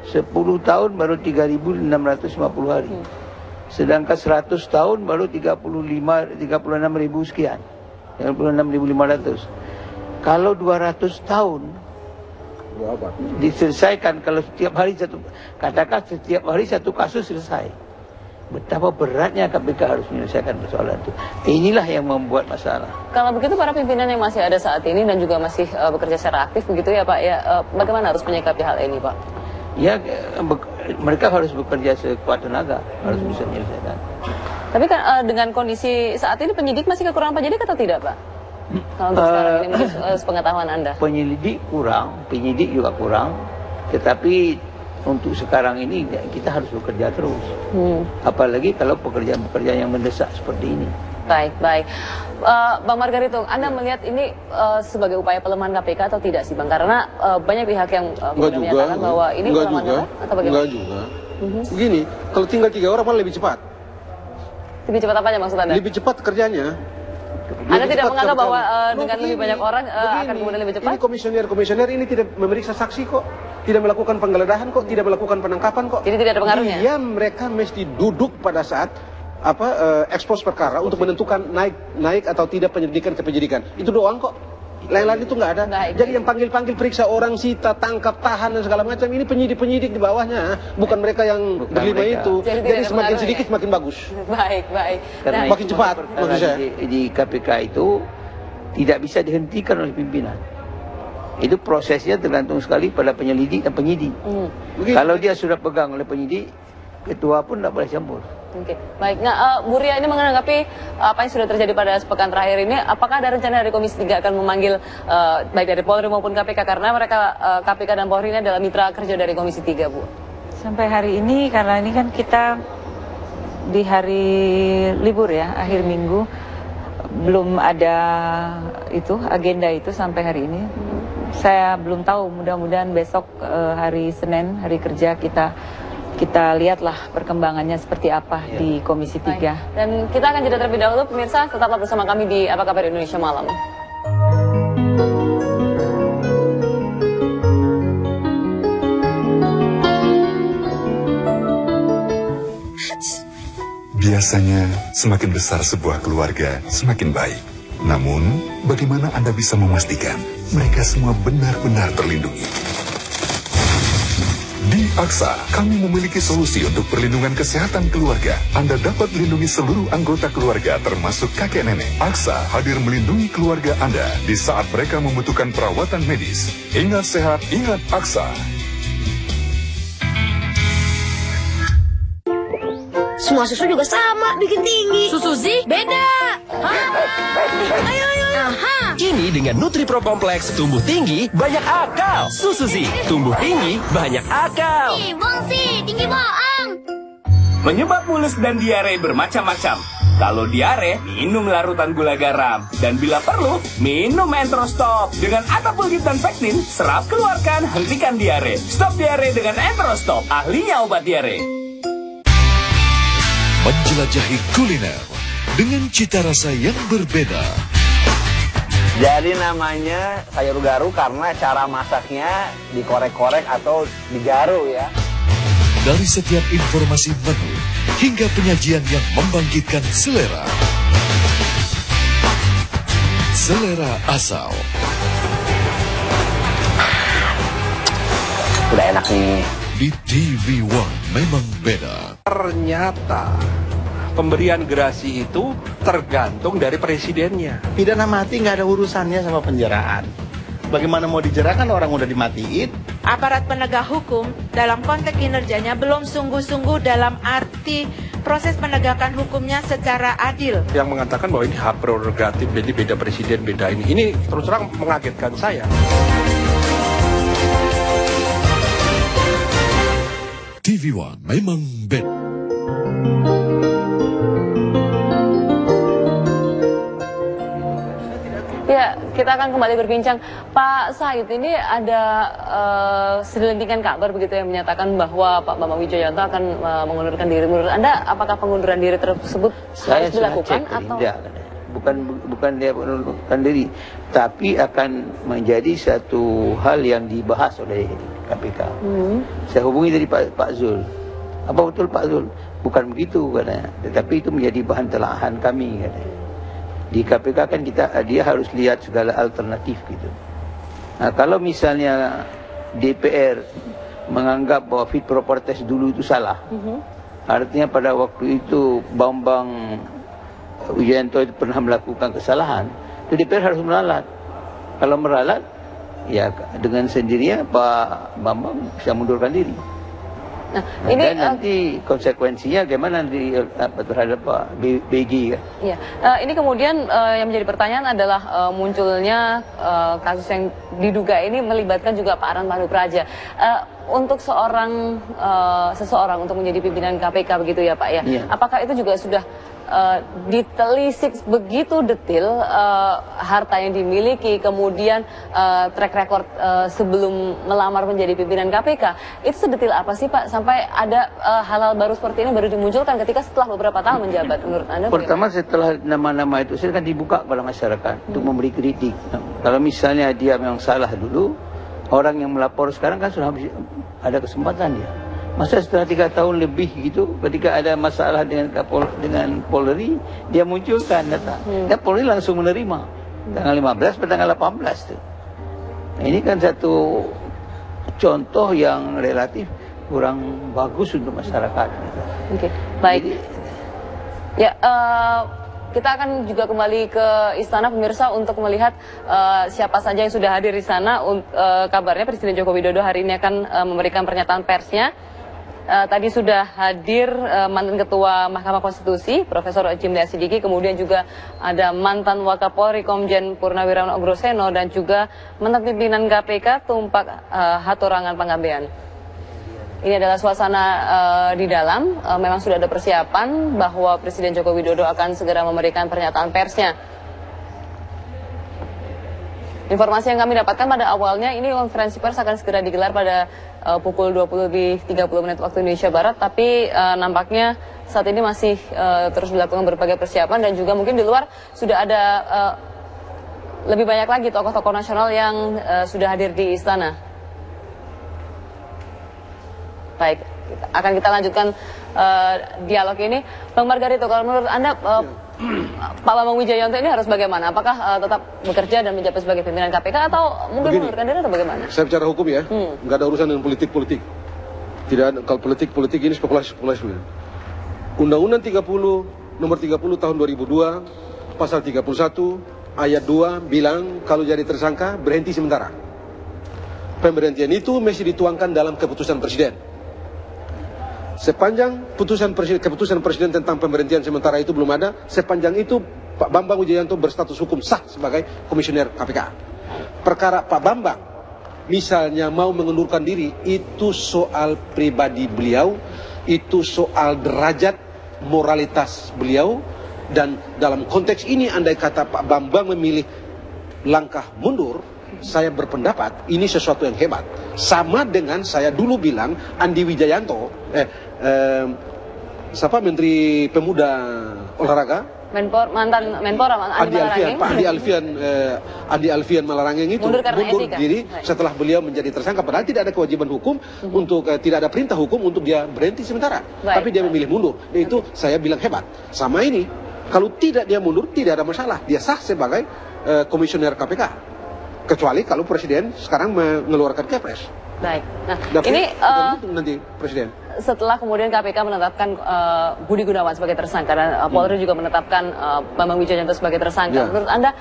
10 tahun baru 3.650 hari. Sedangkan 100 tahun baru 36.000 sekian. 36.500. Kalau 200 tahun diselesaikan, kalau setiap hari satu kasus selesai. Betapa beratnya KPK harus menyelesaikan persoalan itu. Inilah yang membuat masalah. Kalau begitu para pimpinan yang masih ada saat ini dan juga masih bekerja secara aktif begitu ya Pak ya, bagaimana harus menyikapi hal ini Pak? Ya mereka harus bekerja sekuat tenaga, harus bisa menyelesaikan. Tapi kan dengan kondisi saat ini penyidik masih kekurangan penyidik atau tidak Pak? Kalau untuk sekarang ini menurut pengetahuan Anda? Penyidik kurang, penyidik juga kurang. Tetapi untuk sekarang ini kita harus bekerja terus. Apalagi kalau pekerjaan-pekerjaan yang mendesak seperti ini. Baik. Bang Margarito, Anda melihat ini sebagai upaya pelemahan KPK atau tidak sih Bang? Karena banyak pihak yang menyatakan bahwa ini pelemahan KPK atau bagaimana? Enggak juga. Begini, kalau tinggal 3 orang malah lebih cepat. Lebih cepat apanya maksud Anda? Lebih cepat kerjanya. Anda tidak menganggap bahwa dengan lebih banyak orang akan kemudian lebih cepat? Ini komisioner ini tidak memeriksa saksi kok, tidak melakukan penggeledahan kok, tidak melakukan penangkapan kok. Jadi tidak ada pengaruhnya? Iya, mereka mesti duduk pada saat ekspos perkara untuk menentukan naik atau tidak penyelidikan ke penyidikan. Itu doang kok. Lain-lain itu nggak ada. Jadi yang panggil-panggil periksa orang, sita, tangkap, tahan dan segala macam ini penyidik-penyidik di bawahnya, bukan mereka yang berlima itu. Jadi semakin sedikit semakin bagus. Baik. Karena makin cepat maksud saya. Di KPK itu tidak bisa dihentikan oleh pimpinan. Itu prosesnya tergantung sekali pada penyelidik dan penyidik. Kalau dia sudah pegang oleh penyidik, ketua pun tidak boleh campur. Oke, baik. Nah, Bu Ria ini menanggapi apa yang sudah terjadi pada sepekan terakhir ini, apakah ada rencana dari Komisi 3 akan memanggil baik dari Polri maupun KPK, karena mereka KPK dan Polri ini adalah mitra kerja dari Komisi 3, Bu? Sampai hari ini, karena ini kan kita di hari libur ya, akhir minggu, belum ada agenda itu sampai hari ini. Saya belum tahu, mudah-mudahan besok hari Senin, hari kerja kita lihatlah perkembangannya seperti apa di Komisi 3. Baik. Dan kita akan jeda terlebih dahulu, pemirsa, tetaplah bersama kami di Apa Kabar Indonesia Malam. Biasanya semakin besar sebuah keluarga, semakin baik. Namun, bagaimana Anda bisa memastikan mereka semua benar-benar terlindungi? Di AXA, kami memiliki solusi untuk perlindungan kesehatan keluarga. Anda dapat melindungi seluruh anggota keluarga termasuk kakek nenek. AXA hadir melindungi keluarga Anda di saat mereka membutuhkan perawatan medis. Ingat sehat, ingat AXA. Semua susu juga sama, bikin tinggi. Susu Zi beda. Ayo. Aha. Kini dengan NutriPro Kompleks, tumbuh tinggi, banyak akal. Susu Zi, tumbuh tinggi, banyak akal. Tinggi bohong. Penyebab mules dan diare bermacam-macam. Kalau diare, minum larutan gula garam. Dan bila perlu, minum Entrostop. Dengan Atapulgit dan Pektin, serap keluarkan, hentikan diare. Stop diare dengan Entrostop, ahlinya obat diare. Menjelajahi kuliner dengan cita rasa yang berbeda. Jadi namanya sayur garu karena cara masaknya dikorek-korek atau digaru ya. Dari setiap informasi menu hingga penyajian yang membangkitkan selera. Selera asal. Udah enak nih. Di TV One memang beda. Ternyata pemberian gerasi itu tergantung dari presidennya. Pidana mati nggak ada urusannya sama penjaraan. Bagaimana mau dijerahkan orang udah dimatiin? Aparat penegak hukum dalam konteks kinerjanya belum sungguh-sungguh dalam arti proses penegakan hukumnya secara adil. Yang mengatakan bahwa ini hak prerogatif, jadi beda presiden, beda ini. Ini terus terang mengagetkan saya. TV One memang beda. Ya, kita akan kembali berbincang. Pak Said, ini ada segelintingan kabar begitu yang menyatakan bahwa Pak Bambang Wijoyanto akan mengundurkan diri. Menurut Anda, apakah pengunduran diri tersebut harus dilakukan atau? Tidak, bukan dia mengundurkan diri, tapi akan menjadi satu hal yang dibahas oleh KPK. Saya hubungi dari Pak Zul. Apa betul Pak Zul? Bukan begitu katanya, tetapi itu menjadi bahan telahan kami katanya. Di KPK kan dia harus lihat segala alternatif gitu. Nah, kalau misalnya DPR menganggap bahwa fit proper test dulu itu salah, artinya pada waktu itu Bambang Wijoyanto itu pernah melakukan kesalahan, itu DPR harus meralat. Kalau meralat, ya dengan sendirinya Pak Bambang bisa mundurkan diri. Nah, ini dan nanti konsekuensinya bagaimana terhadap Pak BG kan? Ya, ini kemudian yang menjadi pertanyaan adalah munculnya kasus yang diduga ini melibatkan juga Pak Aran Manupraja. Untuk seseorang untuk menjadi pimpinan KPK begitu ya Pak ya? Iya. Apakah itu juga sudah ditelisik begitu detil harta yang dimiliki, kemudian track record sebelum melamar menjadi pimpinan KPK, itu sedetil apa sih Pak sampai ada hal-hal baru seperti ini baru dimunculkan ketika setelah beberapa tahun menjabat? Menurut Anda pertama bagaimana? Setelah nama-nama itu kan dibuka kepada masyarakat untuk memberi kritik. Kalau misalnya dia memang salah dulu, orang yang melapor sekarang kan sudah ada kesempatan dia. Masa setelah 3 tahun lebih gitu, ketika ada masalah dengan Polri, dia munculkan data. Dan Polri langsung menerima. Tanggal 15 pada tanggal 18 tuh. Nah, ini kan satu contoh yang relatif kurang bagus untuk masyarakat. Gitu. Oke, baik. Jadi, ya, kita akan juga kembali ke istana pemirsa untuk melihat siapa saja yang sudah hadir di sana. Kabarnya Presiden Joko Widodo hari ini akan memberikan pernyataan persnya. Tadi sudah hadir mantan Ketua Mahkamah Konstitusi, Profesor Jimli Asidiki, kemudian juga ada mantan Wakapolri Komjen Purnawirawan Ogroseno dan juga mantan pimpinan KPK Tumpak Hatorangan Panggabean. Ini adalah suasana di dalam, memang sudah ada persiapan bahwa Presiden Joko Widodo akan segera memberikan pernyataan persnya. Informasi yang kami dapatkan pada awalnya ini konferensi pers akan segera digelar pada pukul 20:30 waktu Indonesia Barat, tapi nampaknya saat ini masih terus dilakukan berbagai persiapan dan juga mungkin di luar sudah ada lebih banyak lagi tokoh-tokoh nasional yang sudah hadir di istana. Baik, akan kita lanjutkan dialog ini. Bang Margarito, kalau menurut Anda Pak Bambang Wijoyanto ini harus bagaimana? Apakah tetap bekerja dan menjabat sebagai pimpinan KPK atau mungkin mengundurkan diri atau bagaimana? Saya bicara hukum ya, nggak ada urusan dengan politik-politik. Tidak ada, kalau politik ini spekulasi-spekulasi. Undang-Undang 30 nomor 30 tahun 2002 pasal 31 ayat 2 bilang kalau jadi tersangka berhenti sementara. Pemberhentian itu mesti dituangkan dalam keputusan presiden. Sepanjang keputusan presiden tentang pemberhentian sementara itu belum ada, sepanjang itu Pak Bambang Wijoyanto berstatus hukum sah sebagai komisioner KPK. Perkara Pak Bambang misalnya mau mengundurkan diri, itu soal pribadi beliau, itu soal derajat moralitas beliau, dan dalam konteks ini andai kata Pak Bambang memilih langkah mundur, saya berpendapat ini sesuatu yang hebat. Sama dengan saya dulu bilang Andi Wijayanto, siapa Menteri Pemuda Olahraga, mantan Menpora Andi Alfian Malarangeng itu mundur diri setelah beliau menjadi tersangka, padahal tidak ada kewajiban hukum untuk tidak ada perintah hukum untuk dia berhenti sementara. Tapi dia memilih mundur. Itu saya bilang hebat. Sama ini, kalau tidak dia mundur tidak ada masalah. Dia sah sebagai komisioner KPK. Kecuali kalau presiden sekarang mengeluarkan Kepres. Baik. Nah, ini nanti presiden. Setelah kemudian KPK menetapkan Budi Gunawan sebagai tersangka dan Polri juga menetapkan Bambang Wijoyanto sebagai tersangka. Menurut Anda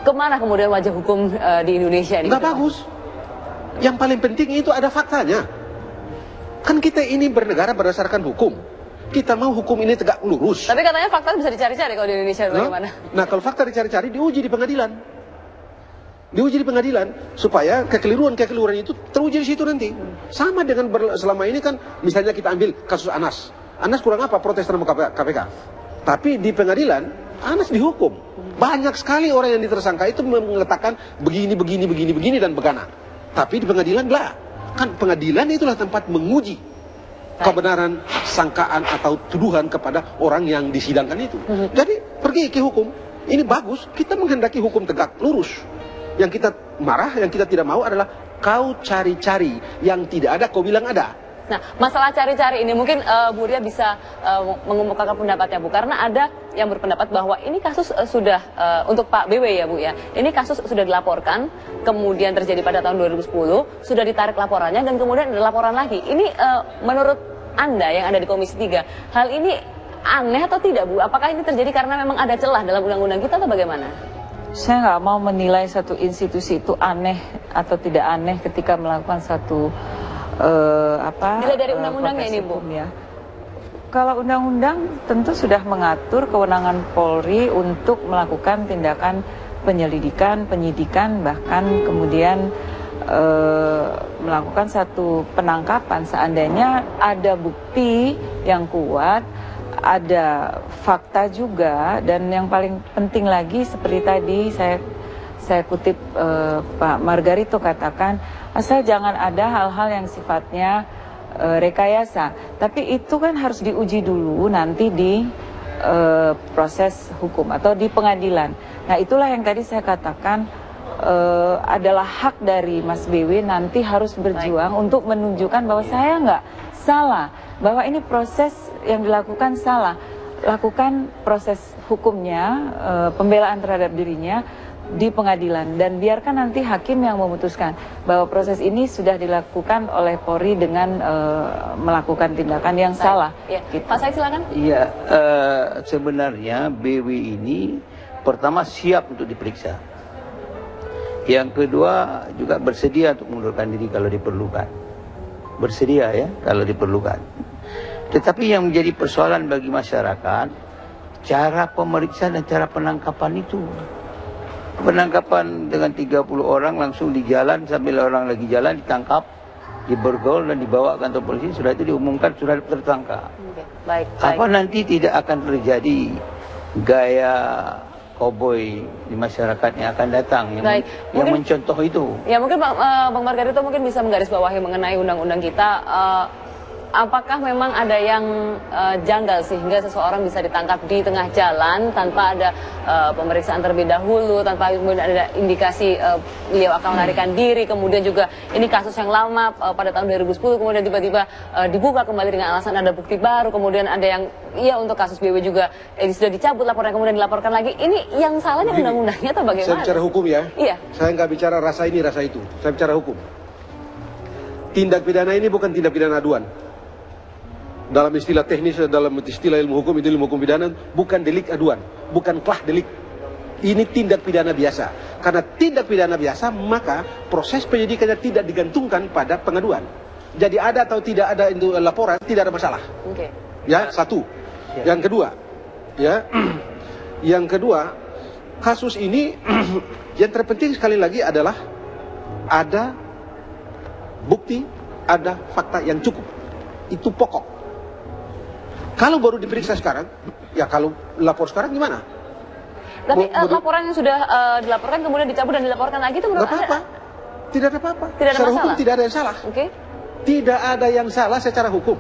kemana kemudian wajah hukum di Indonesia ini? Nggak bagus. Yang paling penting itu ada faktanya. Kan kita ini bernegara berdasarkan hukum. Kita mau hukum ini tegak lurus. Tapi katanya fakta bisa dicari-cari kalau di Indonesia bagaimana? Nah, kalau fakta dicari-cari diuji di pengadilan. Diuji di pengadilan supaya kekeliruan itu teruji di situ nanti. Sama dengan selama ini kan, misalnya kita ambil kasus Anas. Anas kurang apa protes terhadap KPK. Tapi di pengadilan Anas dihukum. Banyak sekali orang yang ditersangka itu mengatakan begini dan begana. Tapi di pengadilan lah. Kan pengadilan itulah tempat menguji kebenaran sangkaan atau tuduhan kepada orang yang disidangkan itu. Jadi pergi ke hukum. Ini bagus, kita menghendaki hukum tegak lurus. Yang kita marah, yang kita tidak mau adalah kau cari-cari yang tidak ada, kau bilang ada. Nah, masalah cari-cari ini mungkin Bu Ria bisa mengemukakan pendapatnya, Bu. Karena ada yang berpendapat bahwa ini kasus sudah, untuk Pak BW ya Bu ya, ini kasus sudah dilaporkan, kemudian terjadi pada tahun 2010, sudah ditarik laporannya, dan kemudian ada laporan lagi. Ini menurut Anda yang ada di Komisi 3, hal ini aneh atau tidak Bu? Apakah ini terjadi karena memang ada celah dalam undang-undang kita atau bagaimana? Saya nggak mau menilai satu institusi itu aneh atau tidak aneh ketika melakukan satu Dilihat dari undang-undangnya ini Bu. Ya. Kalau undang-undang tentu sudah mengatur kewenangan Polri untuk melakukan tindakan penyelidikan, penyidikan, bahkan kemudian melakukan satu penangkapan seandainya ada bukti yang kuat, ada fakta juga, dan yang paling penting lagi seperti tadi saya kutip Pak Margarito katakan, asal jangan ada hal-hal yang sifatnya rekayasa. Tapi itu kan harus diuji dulu nanti di proses hukum atau di pengadilan. Nah, itulah yang tadi saya katakan adalah hak dari Mas BW nanti harus berjuang untuk menunjukkan bahwa saya nggak salah, bahwa ini proses yang dilakukan salah. Lakukan proses hukumnya, pembelaan terhadap dirinya di pengadilan, dan biarkan nanti hakim yang memutuskan bahwa proses ini sudah dilakukan oleh Polri dengan melakukan tindakan yang salah. Ya. Gitu. Pak Said silakan. Iya, sebenarnya BW ini pertama siap untuk diperiksa. Yang kedua juga bersedia untuk mengundurkan diri kalau diperlukan. Bersedia ya kalau diperlukan. Tetapi yang menjadi persoalan bagi masyarakat, cara pemeriksaan dan cara penangkapan itu. Penangkapan dengan 30 orang langsung di jalan, sambil orang lagi jalan ditangkap, dibergol dan dibawa ke kantor polisi, sudah itu diumumkan sudah tersangka. Baik. Apa nanti tidak akan terjadi gaya koboi di masyarakat yang akan datang yang mencontoh itu? Ya mungkin Bang Margarito mungkin bisa menggarisbawahi mengenai undang-undang kita. Apakah memang ada yang janggal sehingga seseorang bisa ditangkap di tengah jalan tanpa ada pemeriksaan terlebih dahulu, tanpa ada indikasi beliau akan melarikan diri, kemudian juga ini kasus yang lama pada tahun 2010, kemudian tiba-tiba dibuka kembali dengan alasan ada bukti baru, kemudian ada yang untuk kasus BW juga sudah dicabut laporannya kemudian dilaporkan lagi. Ini yang salahnya undang-undangnya atau bagaimana? Saya bicara hukum ya. Iya. Saya nggak bicara rasa ini rasa itu. Saya bicara hukum. Tindak pidana ini bukan tindak pidana aduan. Dalam istilah teknis, dalam istilah ilmu hukum, itu ilmu hukum pidana, bukan delik aduan, bukan kelah delik. Ini tindak pidana biasa. Karena tindak pidana biasa, maka proses penyidikannya tidak digantungkan pada pengaduan. Jadi ada atau tidak ada itu laporan, tidak ada masalah. Okay. Ya, satu. Yang kedua, ya, yang kedua, kasus ini yang terpenting sekali lagi adalah ada bukti, ada fakta yang cukup. Itu pokok. Kalau baru diperiksa sekarang, ya kalau lapor sekarang gimana? Tapi laporan yang sudah dilaporkan kemudian dicabut dan dilaporkan lagi itu menurut Anda? Tidak ada apa-apa. Tidak ada secara masalah. Hukum tidak ada yang salah. Okay. Tidak ada yang salah secara hukum.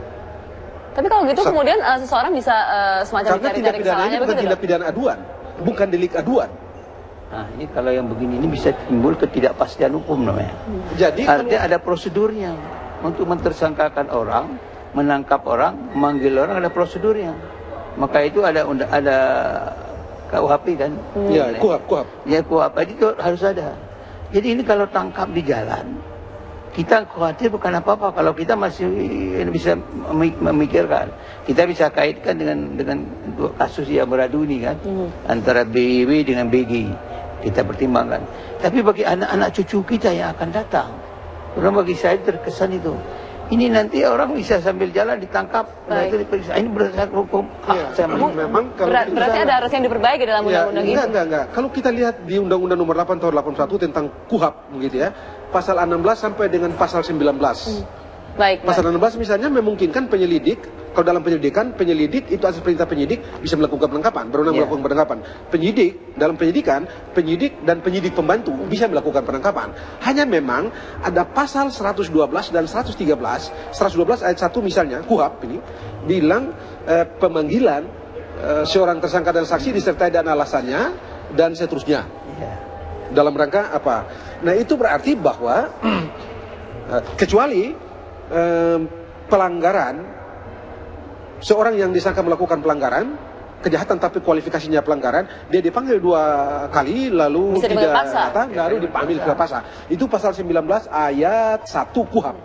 Tapi kalau gitu kemudian seseorang bisa semacam dicari-cari kesalahannya begitu. Karena tindak pidana aduan, bukan delik aduan. Nah, ini kalau yang begini ini bisa timbul ketidakpastian hukum namanya. Jadi artinya ada prosedurnya untuk mentersangkakan orang, menangkap orang, memanggil orang, ada prosedurnya. Maka itu ada KUHP kan? Iya, KUHP. Ya KUHP itu harus ada. Jadi ini kalau tangkap di jalan, kita khawatir bukan apa-apa kalau kita masih bisa memikirkan. Kita bisa kaitkan dengan kasus yang beradu ini kan, antara BW dengan BG. Kita pertimbangkan. Tapi bagi anak-anak cucu kita yang akan datang, karena bagi saya terkesan itu. Ini nanti orang bisa sambil jalan ditangkap, nah itu diperiksa. Ini berdasarkan hukum. Memang kalau berarti ada harus yang diperbaiki dalam undang-undang ini. Enggak. Kalau kita lihat di Undang-Undang Nomor 8 Tahun 81 tentang KUHP begitu ya, pasal 16 sampai dengan pasal 19. Pasal 16 misalnya memungkinkan penyelidik, kalau dalam penyelidikan, penyelidik itu atas perintah penyidik bisa melakukan penangkapan, berwenang melakukan penangkapan. Penyidik, dalam penyidikan, penyidik dan penyidik pembantu bisa melakukan penangkapan. Hanya memang ada pasal 112 dan 113, 112 ayat 1 misalnya, KUHP ini, bilang pemanggilan seorang tersangka dan saksi disertai dan alasannya, dan seterusnya. Dalam rangka apa? Nah itu berarti bahwa, kecuali pelanggaran, seorang yang disangka melakukan pelanggaran, kejahatan tapi kualifikasinya pelanggaran, dia dipanggil 2 kali lalu bisa tidak datang, baru dipanggil ke paksa. Itu pasal 19 ayat 1 KUHP.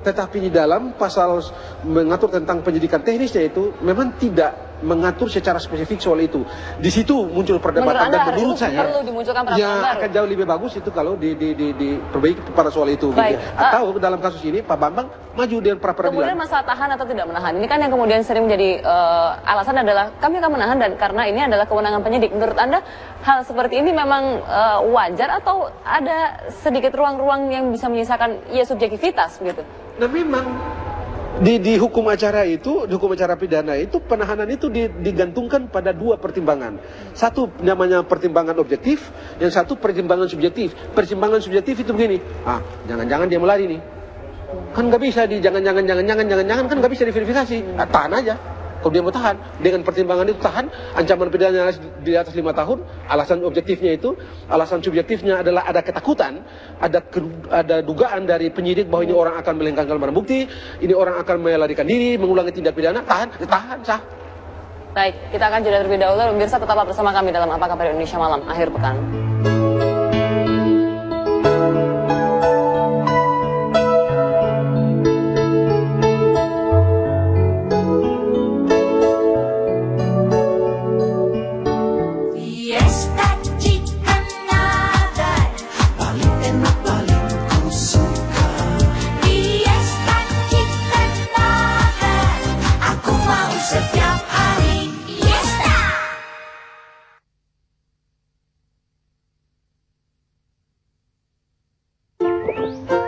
Tetapi di dalam pasal mengatur tentang penyidikan teknisnya itu memang tidak mengatur secara spesifik soal itu. Di situ muncul perdebatan dan menurut saya perlu dimunculkan peraturan baru. Akan jauh lebih bagus itu kalau diperbaiki pada soal itu. Gitu. Atau dalam kasus ini Pak Bambang maju dengan pra-peradilan. Kemudian masalah tahan atau tidak menahan. Ini kan yang kemudian sering menjadi alasan adalah kami akan menahan dan karena ini adalah kewenangan penyidik. Menurut Anda hal seperti ini memang wajar atau ada sedikit ruang-ruang yang bisa menyisakan subjektivitas gitu? Nah memang di hukum acara itu, di hukum acara pidana itu penahanan itu digantungkan pada 2 pertimbangan. Satu namanya pertimbangan objektif, yang satu pertimbangan subjektif. Pertimbangan subjektif itu begini, jangan-jangan dia melari nih. Kan nggak bisa jangan-jangan kan nggak bisa diverifikasi. Tahan aja. Kalau dia mau tahan, dengan pertimbangan itu tahan, ancaman pidana di atas 5 tahun, alasan objektifnya itu, alasan subjektifnya adalah ada ketakutan, ada dugaan dari penyidik bahwa ini orang akan melengkapkan barang bukti, ini orang akan melarikan diri, mengulangi tindak pidana, tahan, sah. Baik, kita akan jeda terlebih dahulu, pemirsa tetaplah bersama kami dalam Apa Kabar Indonesia Malam akhir pekan.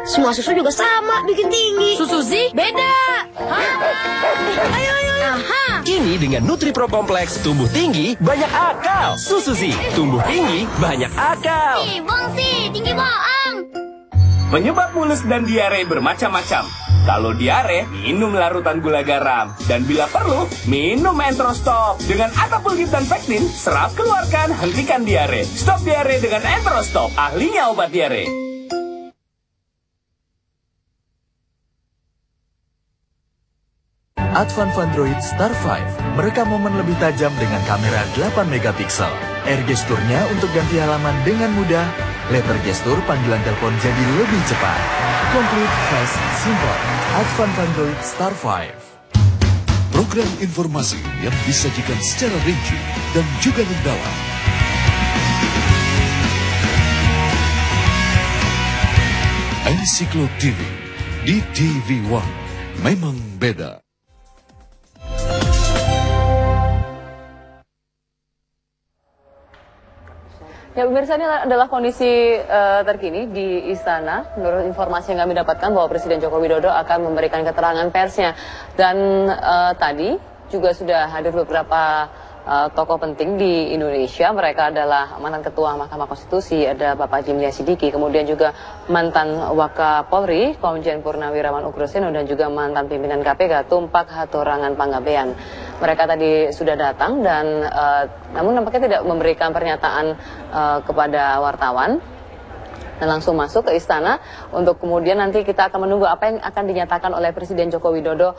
Semua susu juga sama, bikin tinggi. Susu Zi beda. Ayo. Aha. Kini dengan NutriPro Kompleks, tumbuh tinggi, banyak akal. Susu Zi, tumbuh tinggi, banyak akal. Bongsi, tinggi bohong. Penyebab mules dan diare bermacam-macam. Kalau diare, minum larutan gula garam. Dan bila perlu, minum Entrostop. Dengan Atapulgit dan Pektin, serap keluarkan, hentikan diare. Stop diare dengan Entrostop, ahlinya obat diare. Advan Vandroid Star 5 merekam momen lebih tajam dengan kamera 8 megapiksel. Air gesturnya untuk ganti halaman dengan mudah. Letter gestur panggilan telepon jadi lebih cepat. Complete, fast, simple. Advan Vandroid Star 5. Program informasi yang disajikan secara rinci dan juga mendalam. Ensiklo TV di TV One memang beda. Ya pemirsa, ini adalah kondisi terkini di Istana. Menurut informasi yang kami dapatkan bahwa Presiden Joko Widodo akan memberikan keterangan persnya. Dan tadi juga sudah hadir beberapa tokoh penting di Indonesia. Mereka adalah mantan Ketua Mahkamah Konstitusi, ada Bapak Jimli Sidiki, kemudian juga mantan Wakapolri, Komjen Purnawirawan Ugroseno, dan juga mantan pimpinan KPK, Tumpak Hatorangan Panggabean. Mereka tadi sudah datang dan namun nampaknya tidak memberikan pernyataan kepada wartawan. Dan langsung masuk ke istana untuk kemudian nanti kita akan menunggu apa yang akan dinyatakan oleh Presiden Joko Widodo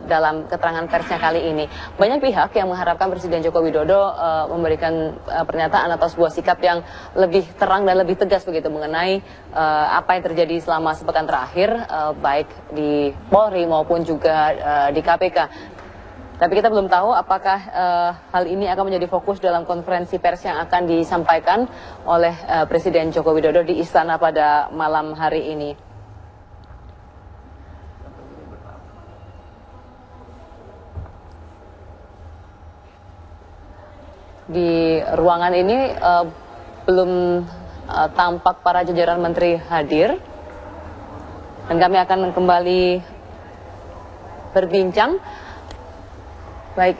dalam keterangan persnya kali ini. Banyak pihak yang mengharapkan Presiden Joko Widodo memberikan pernyataan atau sebuah sikap yang lebih terang dan lebih tegas begitu mengenai apa yang terjadi selama sepekan terakhir baik di Polri maupun juga di KPK. Tapi kita belum tahu apakah hal ini akan menjadi fokus dalam konferensi pers yang akan disampaikan oleh Presiden Joko Widodo di istana pada malam hari ini. Di ruangan ini belum tampak para jajaran menteri hadir. Dan kami akan kembali berbincang. Baik,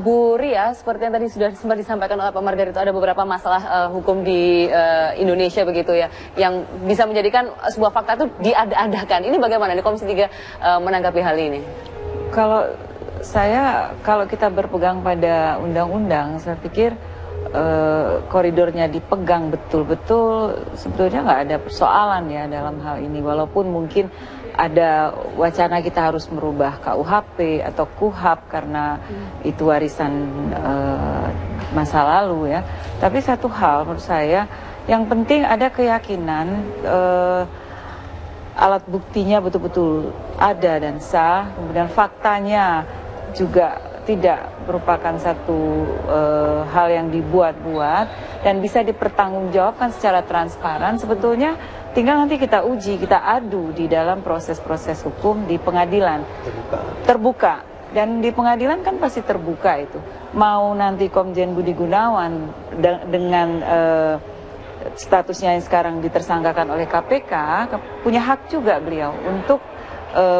Bu Ria, seperti yang tadi sudah sempat disampaikan oleh Pak Margarito, ada beberapa masalah hukum di Indonesia begitu ya, yang bisa menjadikan sebuah fakta itu diada-adakan. Ini bagaimana nih Komisi 3 menanggapi hal ini? Kalau kita berpegang pada undang-undang, saya pikir koridornya dipegang betul-betul, sebetulnya nggak ada persoalan ya dalam hal ini, walaupun mungkin ada wacana kita harus merubah KUHP atau KUHAP karena itu warisan masa lalu ya. Tapi satu hal menurut saya, yang penting ada keyakinan alat buktinya betul-betul ada dan sah, kemudian faktanya juga tidak merupakan satu hal yang dibuat-buat dan bisa dipertanggungjawabkan secara transparan. Sebetulnya tinggal nanti kita uji, kita adu di dalam proses-proses hukum di pengadilan. Terbuka. Dan di pengadilan kan pasti terbuka itu. Mau nanti Komjen Budi Gunawan dengan statusnya yang sekarang ditersangkakan oleh KPK, punya hak juga beliau untuk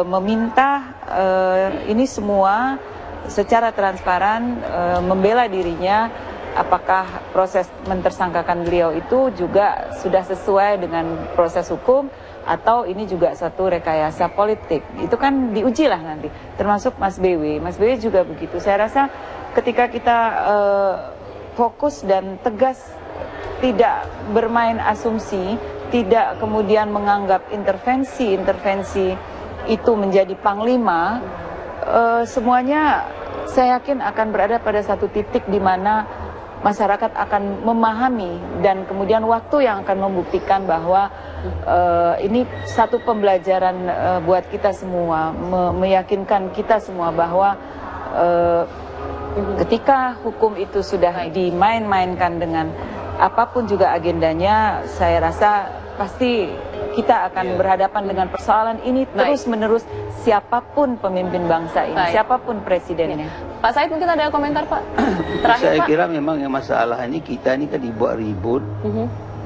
meminta ini semua secara transparan, membela dirinya. Apakah proses mentersangkakan beliau itu juga sudah sesuai dengan proses hukum atau ini juga satu rekayasa politik. Itu kan diujilah nanti, termasuk Mas BW. Mas BW juga begitu. Saya rasa ketika kita fokus dan tegas, tidak bermain asumsi, tidak kemudian menganggap intervensi itu menjadi panglima, semuanya saya yakin akan berada pada satu titik di mana masyarakat akan memahami dan kemudian waktu yang akan membuktikan bahwa ini satu pembelajaran buat kita semua, meyakinkan kita semua bahwa ketika hukum itu sudah dimain-mainkan dengan apapun juga agendanya, saya rasa pasti kita akan berhadapan dengan persoalan ini terus-menerus, siapapun pemimpin bangsa ini, siapapun presidennya. Pak Said mungkin ada komentar Pak? Terakhir, saya Pak. kira memang yang masalah ini kita ini kan dibuat ribut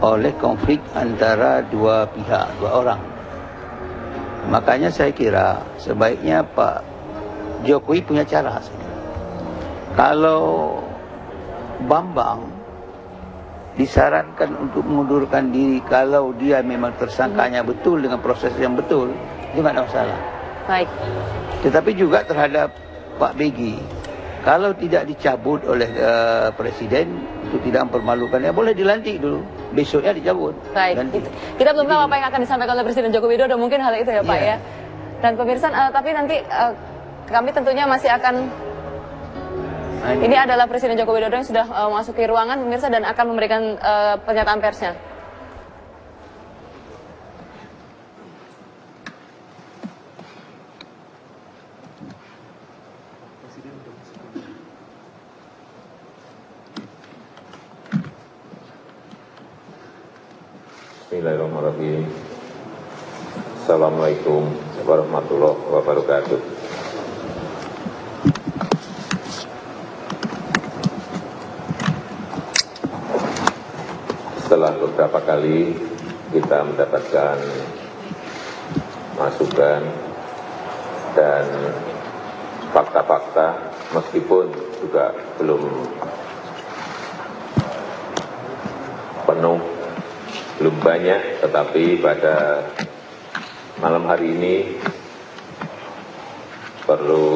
oleh konflik antara dua pihak, dua orang. Makanya saya kira sebaiknya Pak Jokowi punya cara. Kalau Bambang disarankan untuk mengundurkan diri kalau dia memang tersangkanya betul dengan proses yang betul, itu nggak ada masalah. Baik. Tetapi juga terhadap Pak Begi, kalau tidak dicabut oleh Presiden, itu tidak mempermalukan, ya boleh dilantik dulu, besoknya dicabut. Baik. Kita belum tahu apa yang akan disampaikan oleh Presiden Joko Widodo, mungkin hal itu ya Pak ya. Dan pemirsa, tapi nanti kami tentunya masih akan. Ini adalah Presiden Joko Widodo yang sudah memasuki ruangan pemirsa dan akan memberikan pernyataan persnya. Bismillahirrahmanirrahim. Assalamualaikum warahmatullahi wabarakatuh. Setelah beberapa kali kita mendapatkan masukan dan fakta-fakta, meskipun juga belum penuh, belum banyak, tetapi pada malam hari ini perlu